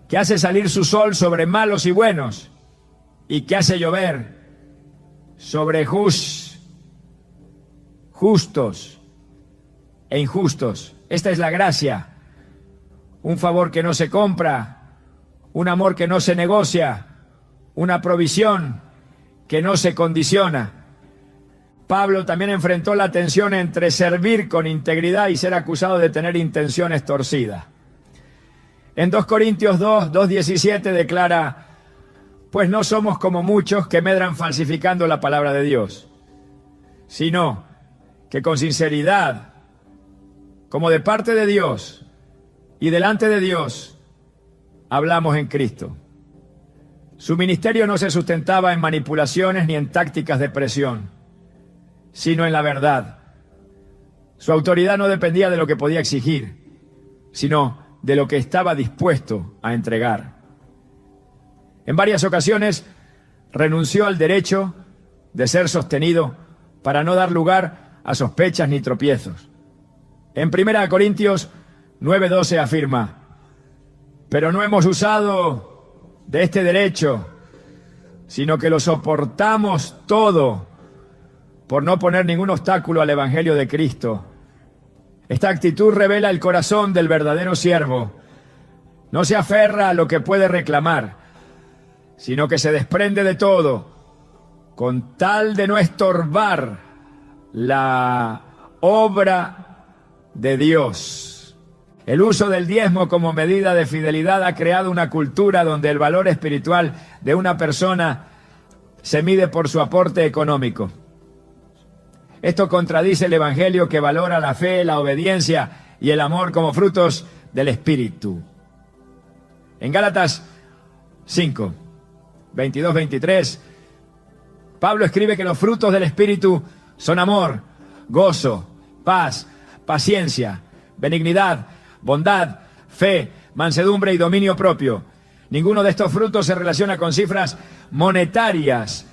que hace salir su sol sobre malos y buenos, y que hace llover sobre justos e injustos. Esta es la gracia, un favor que no se compra, un amor que no se negocia, una provisión que no se condiciona. Pablo también enfrentó la tensión entre servir con integridad y ser acusado de tener intenciones torcidas. En 2 Corintios 2:17 declara: pues no somos como muchos que medran falsificando la palabra de Dios, sino que con sinceridad, como de parte de Dios y delante de Dios, hablamos en Cristo. Su ministerio no se sustentaba en manipulaciones ni en tácticas de presión, sino en la verdad. Su autoridad no dependía de lo que podía exigir, sino de lo que estaba dispuesto a entregar. En varias ocasiones renunció al derecho de ser sostenido para no dar lugar a sospechas ni tropiezos. En 1 Corintios 9:12 afirma: pero no hemos usado de este derecho, sino que lo soportamos todo por no poner ningún obstáculo al Evangelio de Cristo. Esta actitud revela el corazón del verdadero siervo. No se aferra a lo que puede reclamar, sino que se desprende de todo, con tal de no estorbar la obra de Dios. El uso del diezmo como medida de fidelidad ha creado una cultura donde el valor espiritual de una persona se mide por su aporte económico. Esto contradice el Evangelio, que valora la fe, la obediencia y el amor como frutos del Espíritu. En Gálatas 5, 22-23, Pablo escribe que los frutos del Espíritu son amor, gozo, paz, paciencia, benignidad, bondad, fe, mansedumbre y dominio propio. Ninguno de estos frutos se relaciona con cifras monetarias.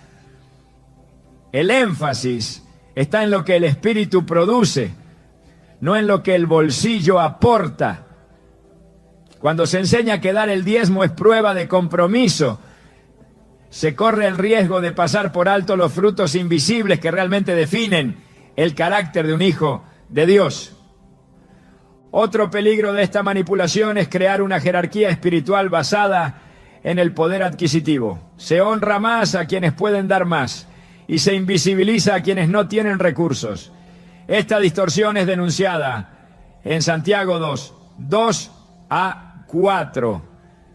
El énfasis está en lo que el Espíritu produce, no en lo que el bolsillo aporta. Cuando se enseña que dar el diezmo es prueba de compromiso, se corre el riesgo de pasar por alto los frutos invisibles que realmente definen el carácter de un hijo de Dios. Otro peligro de esta manipulación es crear una jerarquía espiritual basada en el poder adquisitivo. Se honra más a quienes pueden dar más y se invisibiliza a quienes no tienen recursos. Esta distorsión es denunciada en Santiago 2:2-4,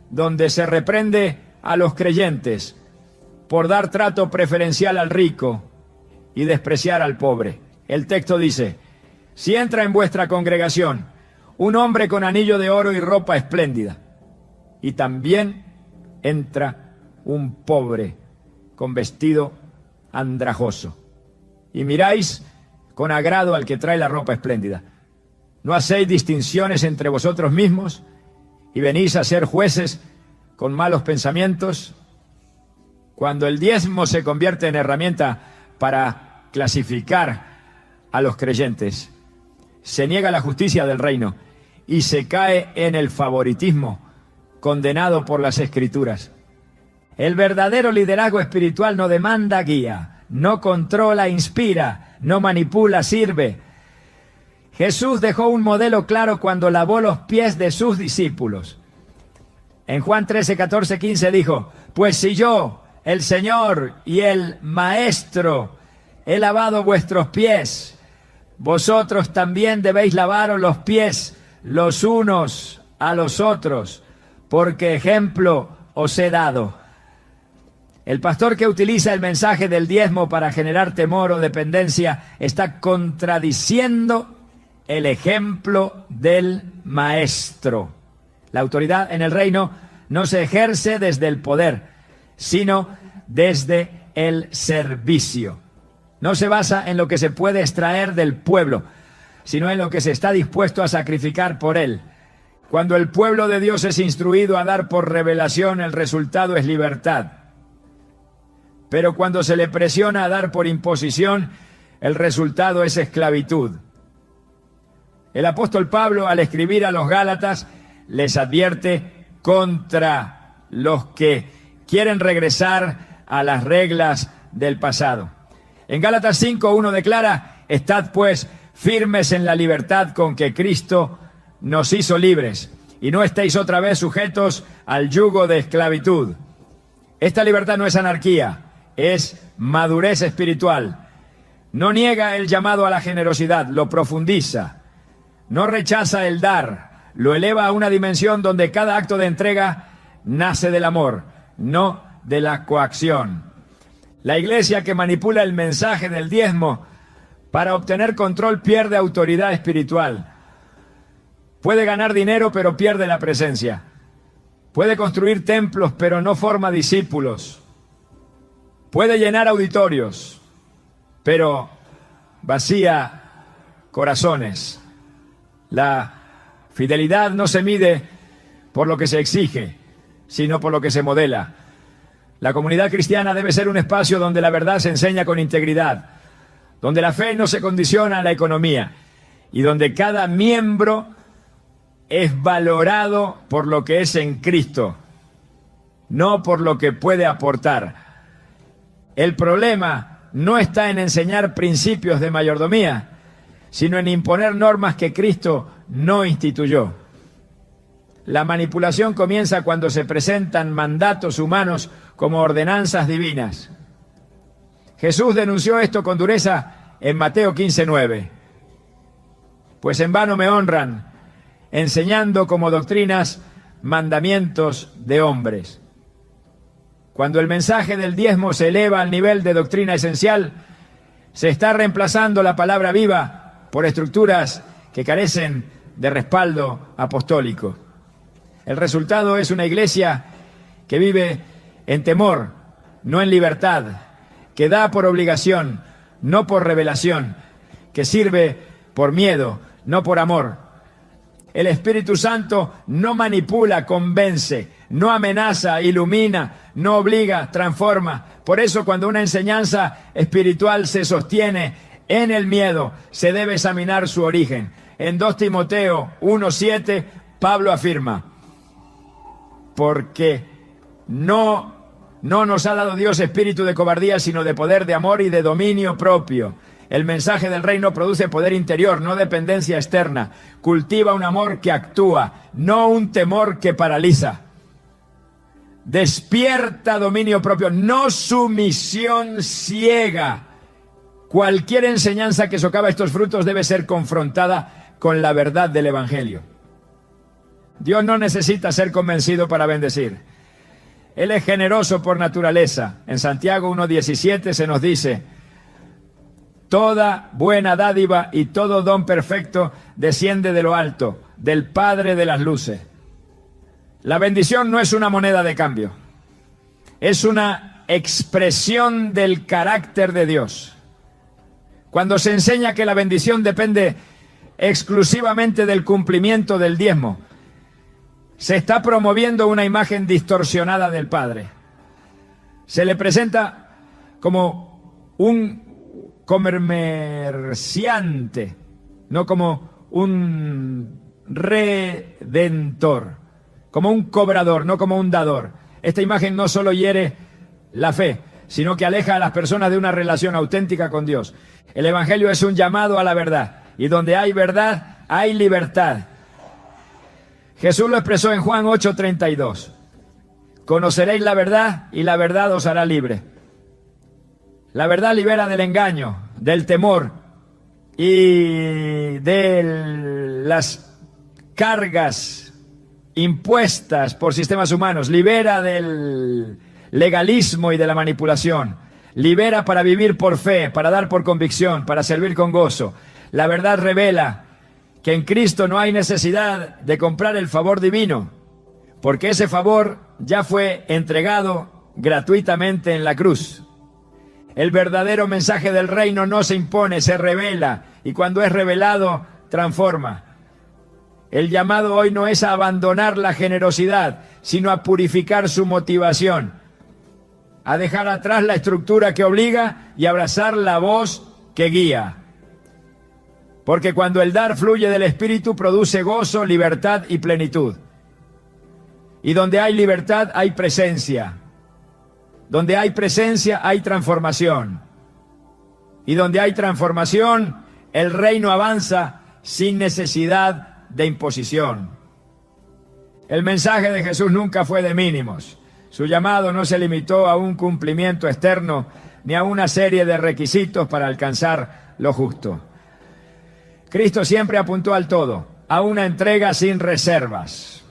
donde se reprende a los creyentes por dar trato preferencial al rico y despreciar al pobre. El texto dice: si entra en vuestra congregación un hombre con anillo de oro y ropa espléndida, y también entra un pobre con vestido andrajoso, y miráis con agrado al que trae la ropa espléndida, ¿no hacéis distinciones entre vosotros mismos y venís a ser jueces con malos pensamientos? Cuando el diezmo se convierte en herramienta para clasificar a los creyentes, se niega la justicia del reino y se cae en el favoritismo condenado por las Escrituras. El verdadero liderazgo espiritual no demanda guía, no controla, inspira, no manipula, sirve. Jesús dejó un modelo claro cuando lavó los pies de sus discípulos. En Juan 13, 14, 15 dijo: pues si yo, el Señor y el Maestro, he lavado vuestros pies, vosotros también debéis lavaros los pies los unos a los otros, porque ejemplo os he dado. El pastor que utiliza el mensaje del diezmo para generar temor o dependencia está contradiciendo el ejemplo del Maestro. La autoridad en el reino no se ejerce desde el poder, sino desde el servicio. No se basa en lo que se puede extraer del pueblo, sino en lo que se está dispuesto a sacrificar por él. Cuando el pueblo de Dios es instruido a dar por revelación, el resultado es libertad. Pero cuando se le presiona a dar por imposición, el resultado es esclavitud. El apóstol Pablo, al escribir a los Gálatas, les advierte contra los que quieren regresar a las reglas del pasado. En Gálatas 5:1 declara: estad pues firmes en la libertad con que Cristo nos hizo libres, y no estéis otra vez sujetos al yugo de esclavitud. Esta libertad no es anarquía, es madurez espiritual. No niega el llamado a la generosidad, lo profundiza. No rechaza el dar, lo eleva a una dimensión donde cada acto de entrega nace del amor, no de la coacción. La iglesia que manipula el mensaje del diezmo para obtener control pierde autoridad espiritual. Puede ganar dinero, pero pierde la presencia. Puede construir templos, pero no forma discípulos. Puede llenar auditorios, pero vacía corazones. La fidelidad no se mide por lo que se exige, sino por lo que se modela. La comunidad cristiana debe ser un espacio donde la verdad se enseña con integridad, donde la fe no se condiciona a la economía y donde cada miembro es valorado por lo que es en Cristo, no por lo que puede aportar. El problema no está en enseñar principios de mayordomía, sino en imponer normas que Cristo no instituyó. La manipulación comienza cuando se presentan mandatos humanos como ordenanzas divinas. Jesús denunció esto con dureza en Mateo 15:9. Pues en vano me honran, enseñando como doctrinas mandamientos de hombres. Cuando el mensaje del diezmo se eleva al nivel de doctrina esencial, se está reemplazando la palabra viva por estructuras que carecen de respaldo apostólico. El resultado es una iglesia que vive en temor, no en libertad, que da por obligación, no por revelación, que sirve por miedo, no por amor. El Espíritu Santo no manipula, convence, no amenaza, ilumina, no obliga, transforma. Por eso cuando una enseñanza espiritual se sostiene en el miedo, se debe examinar su origen. En 2 Timoteo 1:7, Pablo afirma: porque no nos ha dado Dios espíritu de cobardía, sino de poder, de amor y de dominio propio. El mensaje del reino produce poder interior, no dependencia externa. Cultiva un amor que actúa, no un temor que paraliza. Despierta dominio propio, no sumisión ciega. Cualquier enseñanza que socava estos frutos debe ser confrontada con la verdad del Evangelio. Dios no necesita ser convencido para bendecir. Él es generoso por naturaleza. En Santiago 1:17 se nos dice: toda buena dádiva y todo don perfecto desciende de lo alto, del Padre de las luces. La bendición no es una moneda de cambio, es una expresión del carácter de Dios. Cuando se enseña que la bendición depende exclusivamente del cumplimiento del diezmo, se está promoviendo una imagen distorsionada del Padre. Se le presenta como un comerciante, no como un redentor, como un cobrador, no como un dador. Esta imagen no solo hiere la fe, sino que aleja a las personas de una relación auténtica con Dios. El Evangelio es un llamado a la verdad, y donde hay verdad, hay libertad. Jesús lo expresó en Juan 8:32. Conoceréis la verdad y la verdad os hará libre. La verdad libera del engaño, del temor y de las cargas impuestas por sistemas humanos. Libera del legalismo y de la manipulación. Libera para vivir por fe, para dar por convicción, para servir con gozo. La verdad revela que en Cristo no hay necesidad de comprar el favor divino, porque ese favor ya fue entregado gratuitamente en la cruz. El verdadero mensaje del reino no se impone, se revela, y cuando es revelado, transforma. El llamado hoy no es a abandonar la generosidad, sino a purificar su motivación, a dejar atrás la estructura que obliga y abrazar la voz que guía. Porque cuando el dar fluye del Espíritu, produce gozo, libertad y plenitud. Y donde hay libertad, hay presencia. Donde hay presencia, hay transformación. Y donde hay transformación, el reino avanza sin necesidad de imposición. El mensaje de Jesús nunca fue de mínimos. Su llamado no se limitó a un cumplimiento externo, ni a una serie de requisitos para alcanzar lo justo. Cristo siempre apuntó al todo, a una entrega sin reservas,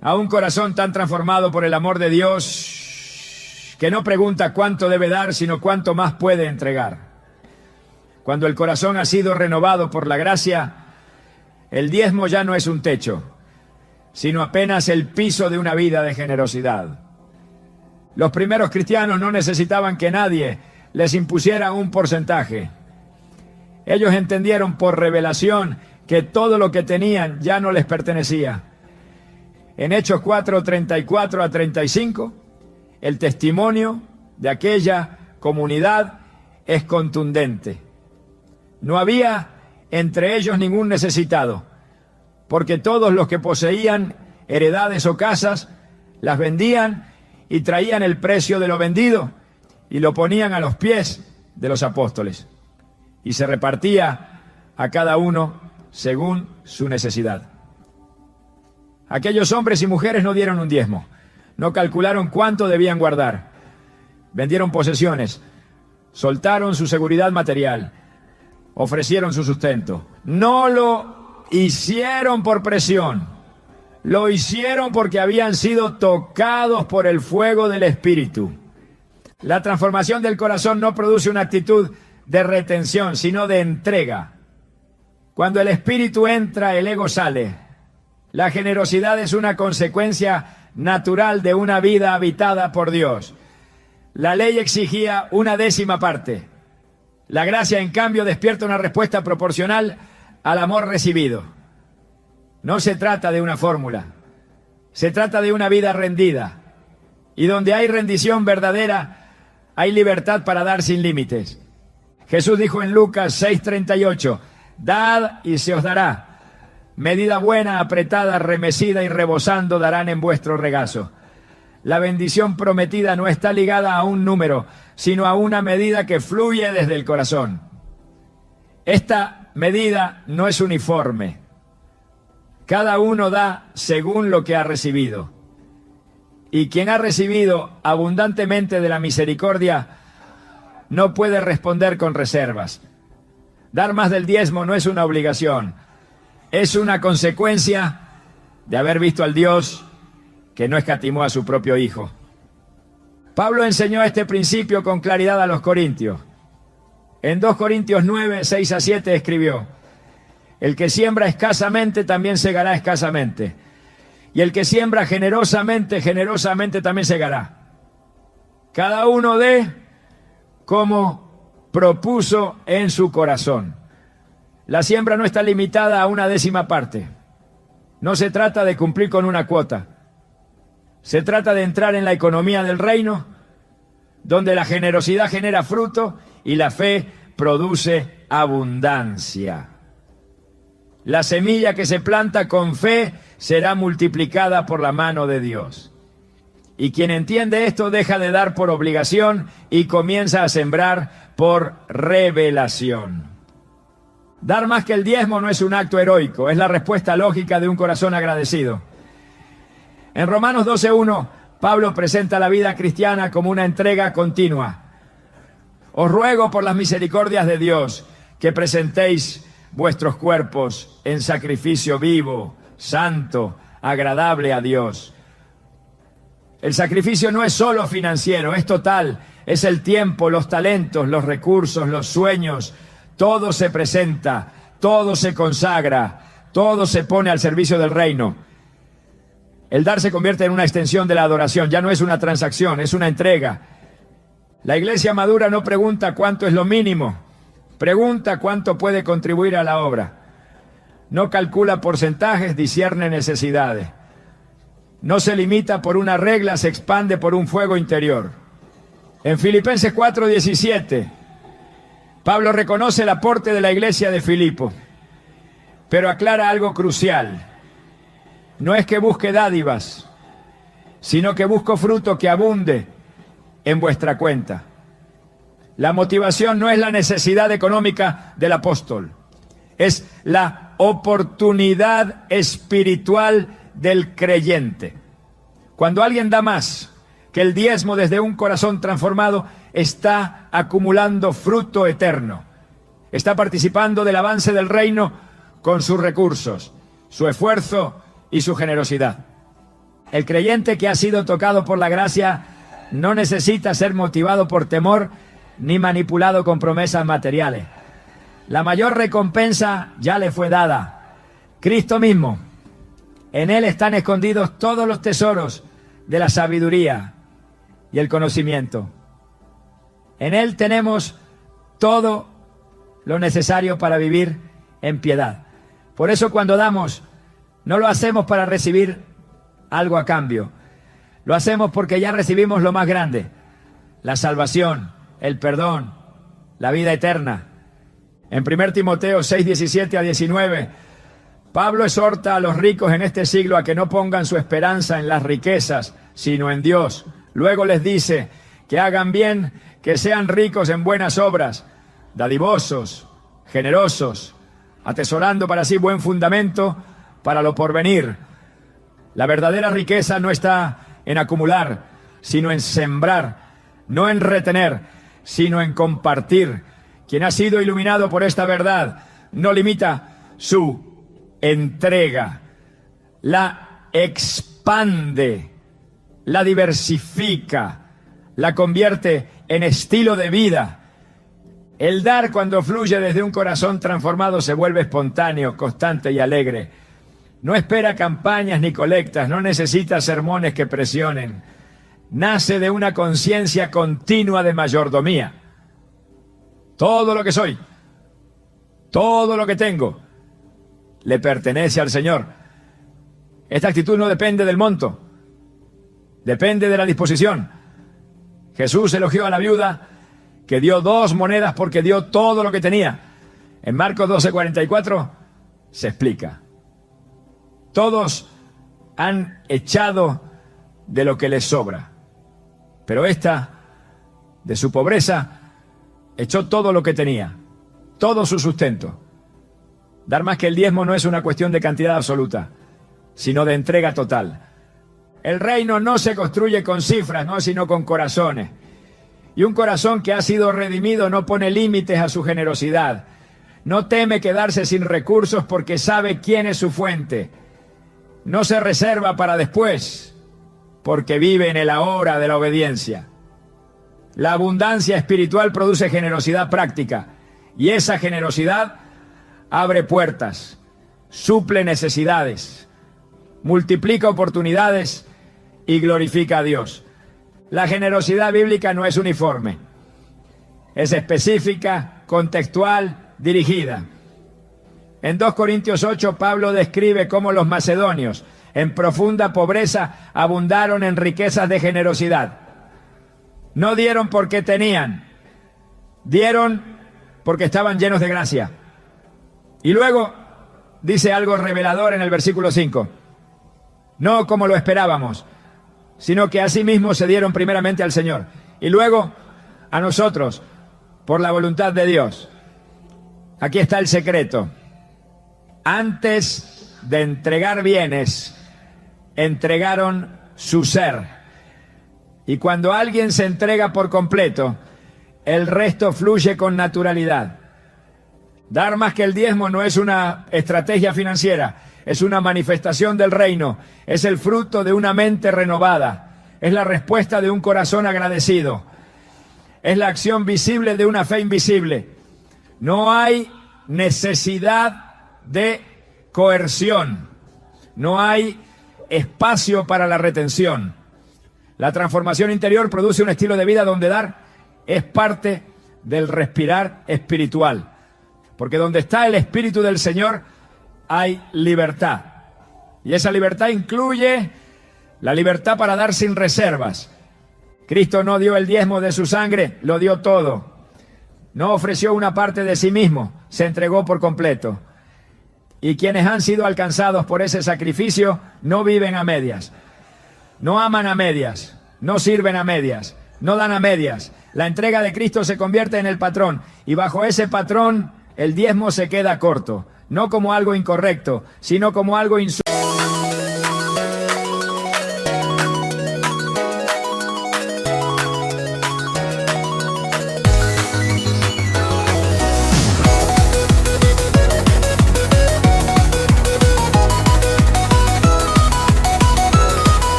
a un corazón tan transformado por el amor de Dios que no pregunta cuánto debe dar, sino cuánto más puede entregar. Cuando el corazón ha sido renovado por la gracia, el diezmo ya no es un techo, sino apenas el piso de una vida de generosidad. Los primeros cristianos no necesitaban que nadie les impusiera un porcentaje. Ellos entendieron por revelación que todo lo que tenían ya no les pertenecía. En Hechos 4, 34 a 35, el testimonio de aquella comunidad es contundente. No había entre ellos ningún necesitado, porque todos los que poseían heredades o casas las vendían y traían el precio de lo vendido y lo ponían a los pies de los apóstoles, y se repartía a cada uno según su necesidad. Aquellos hombres y mujeres no dieron un diezmo, no calcularon cuánto debían guardar, vendieron posesiones, soltaron su seguridad material, ofrecieron su sustento. No lo hicieron por presión, lo hicieron porque habían sido tocados por el fuego del Espíritu. La transformación del corazón no produce una actitud de retención, sino de entrega. Cuando el Espíritu entra, el ego sale. La generosidad es una consecuencia natural de una vida habitada por Dios. La ley exigía una décima parte. La gracia, en cambio, despierta una respuesta proporcional al amor recibido. No se trata de una fórmula, se trata de una vida rendida. Y donde hay rendición verdadera, hay libertad para dar sin límites. Jesús dijo en Lucas 6:38, dad y se os dará. Medida buena, apretada, remecida y rebosando darán en vuestro regazo. La bendición prometida no está ligada a un número, sino a una medida que fluye desde el corazón. Esta medida no es uniforme. Cada uno da según lo que ha recibido. Y quien ha recibido abundantemente de la misericordia no puede responder con reservas. Dar más del diezmo no es una obligación, es una consecuencia de haber visto al Dios que no escatimó a su propio Hijo. Pablo enseñó este principio con claridad a los corintios. En 2 Corintios 9, 6 a 7 escribió: el que siembra escasamente también segará escasamente, y el que siembra generosamente, generosamente también segará. Cada uno dé como propuso en su corazón. La siembra no está limitada a una décima parte. No se trata de cumplir con una cuota. Se trata de entrar en la economía del reino, donde la generosidad genera fruto y la fe produce abundancia. La semilla que se planta con fe será multiplicada por la mano de Dios. Y quien entiende esto deja de dar por obligación y comienza a sembrar por revelación. Dar más que el diezmo no es un acto heroico, es la respuesta lógica de un corazón agradecido. En Romanos 12:1, Pablo presenta la vida cristiana como una entrega continua. Os ruego por las misericordias de Dios que presentéis vuestros cuerpos en sacrificio vivo, santo, agradable a Dios. El sacrificio no es solo financiero, es total. Es el tiempo, los talentos, los recursos, los sueños. Todo se presenta, todo se consagra, todo se pone al servicio del reino. El dar se convierte en una extensión de la adoración. Ya no es una transacción, es una entrega. La iglesia madura no pregunta cuánto es lo mínimo, pregunta cuánto puede contribuir a la obra. No calcula porcentajes, discierne necesidades. No se limita por una regla, se expande por un fuego interior. En Filipenses 4:17, Pablo reconoce el aporte de la iglesia de Filipo, pero aclara algo crucial. No es que busque dádivas, sino que busco fruto que abunde en vuestra cuenta. La motivación no es la necesidad económica del apóstol, es la oportunidad espiritual del creyente. Cuando alguien da más que el diezmo desde un corazón transformado, está acumulando fruto eterno. Está participando del avance del reino con sus recursos, su esfuerzo y su generosidad. El creyente que ha sido tocado por la gracia no necesita ser motivado por temor ni manipulado con promesas materiales. La mayor recompensa ya le fue dada. Cristo mismo, En Él están escondidos todos los tesoros de la sabiduría y el conocimiento. En Él tenemos todo lo necesario para vivir en piedad. Por eso cuando damos, no lo hacemos para recibir algo a cambio. Lo hacemos porque ya recibimos lo más grande: la salvación, el perdón, la vida eterna. En 1 Timoteo 6, 17 a 19, Pablo exhorta a los ricos en este siglo a que no pongan su esperanza en las riquezas, sino en Dios. Luego les dice que hagan bien, que sean ricos en buenas obras, dadivosos, generosos, atesorando para sí buen fundamento para lo porvenir. La verdadera riqueza no está en acumular, sino en sembrar, no en retener, sino en compartir. Quien ha sido iluminado por esta verdad no limita su entrega, la expande, la diversifica, la convierte en estilo de vida. El dar, cuando fluye desde un corazón transformado, se vuelve espontáneo, constante y alegre. No espera campañas ni colectas, no necesita sermones que presionen. Nace de una conciencia continua de mayordomía. Todo lo que soy, todo lo que tengo, le pertenece al Señor. Esta actitud no depende del monto, depende de la disposición. Jesús elogió a la viuda que dio 2 monedas porque dio todo lo que tenía. En Marcos 12:44 se explica. Todos han echado de lo que les sobra, pero esta, de su pobreza, echó todo lo que tenía, todo su sustento. Dar más que el diezmo no es una cuestión de cantidad absoluta, sino de entrega total. El reino no se construye con cifras, no, sino con corazones. Y un corazón que ha sido redimido no pone límites a su generosidad. No teme quedarse sin recursos porque sabe quién es su fuente. No se reserva para después, porque vive en el ahora de la obediencia. La abundancia espiritual produce generosidad práctica, y esa generosidad abre puertas, suple necesidades, multiplica oportunidades y glorifica a Dios. La generosidad bíblica no es uniforme, es específica, contextual, dirigida. En 2 Corintios 8, Pablo describe cómo los macedonios, en profunda pobreza, abundaron en riquezas de generosidad. No dieron porque tenían, dieron porque estaban llenos de gracia. Y luego dice algo revelador en el versículo 5. No como lo esperábamos, sino que asimismo se dieron primeramente al Señor y luego a nosotros por la voluntad de Dios. Aquí está el secreto. Antes de entregar bienes, entregaron su ser. Y cuando alguien se entrega por completo, el resto fluye con naturalidad. Dar más que el diezmo no es una estrategia financiera, es una manifestación del reino, es el fruto de una mente renovada, es la respuesta de un corazón agradecido, es la acción visible de una fe invisible. No hay necesidad de coerción, no hay espacio para la retención. La transformación interior produce un estilo de vida donde dar es parte del respirar espiritual. Porque donde está el Espíritu del Señor hay libertad. Y esa libertad incluye la libertad para dar sin reservas. Cristo no dio el diezmo de su sangre, lo dio todo. No ofreció una parte de sí mismo, se entregó por completo. Y quienes han sido alcanzados por ese sacrificio no viven a medias. No aman a medias, no sirven a medias, no dan a medias. La entrega de Cristo se convierte en el patrón y bajo ese patrón el diezmo se queda corto, no como algo incorrecto, sino como algo insuficiente.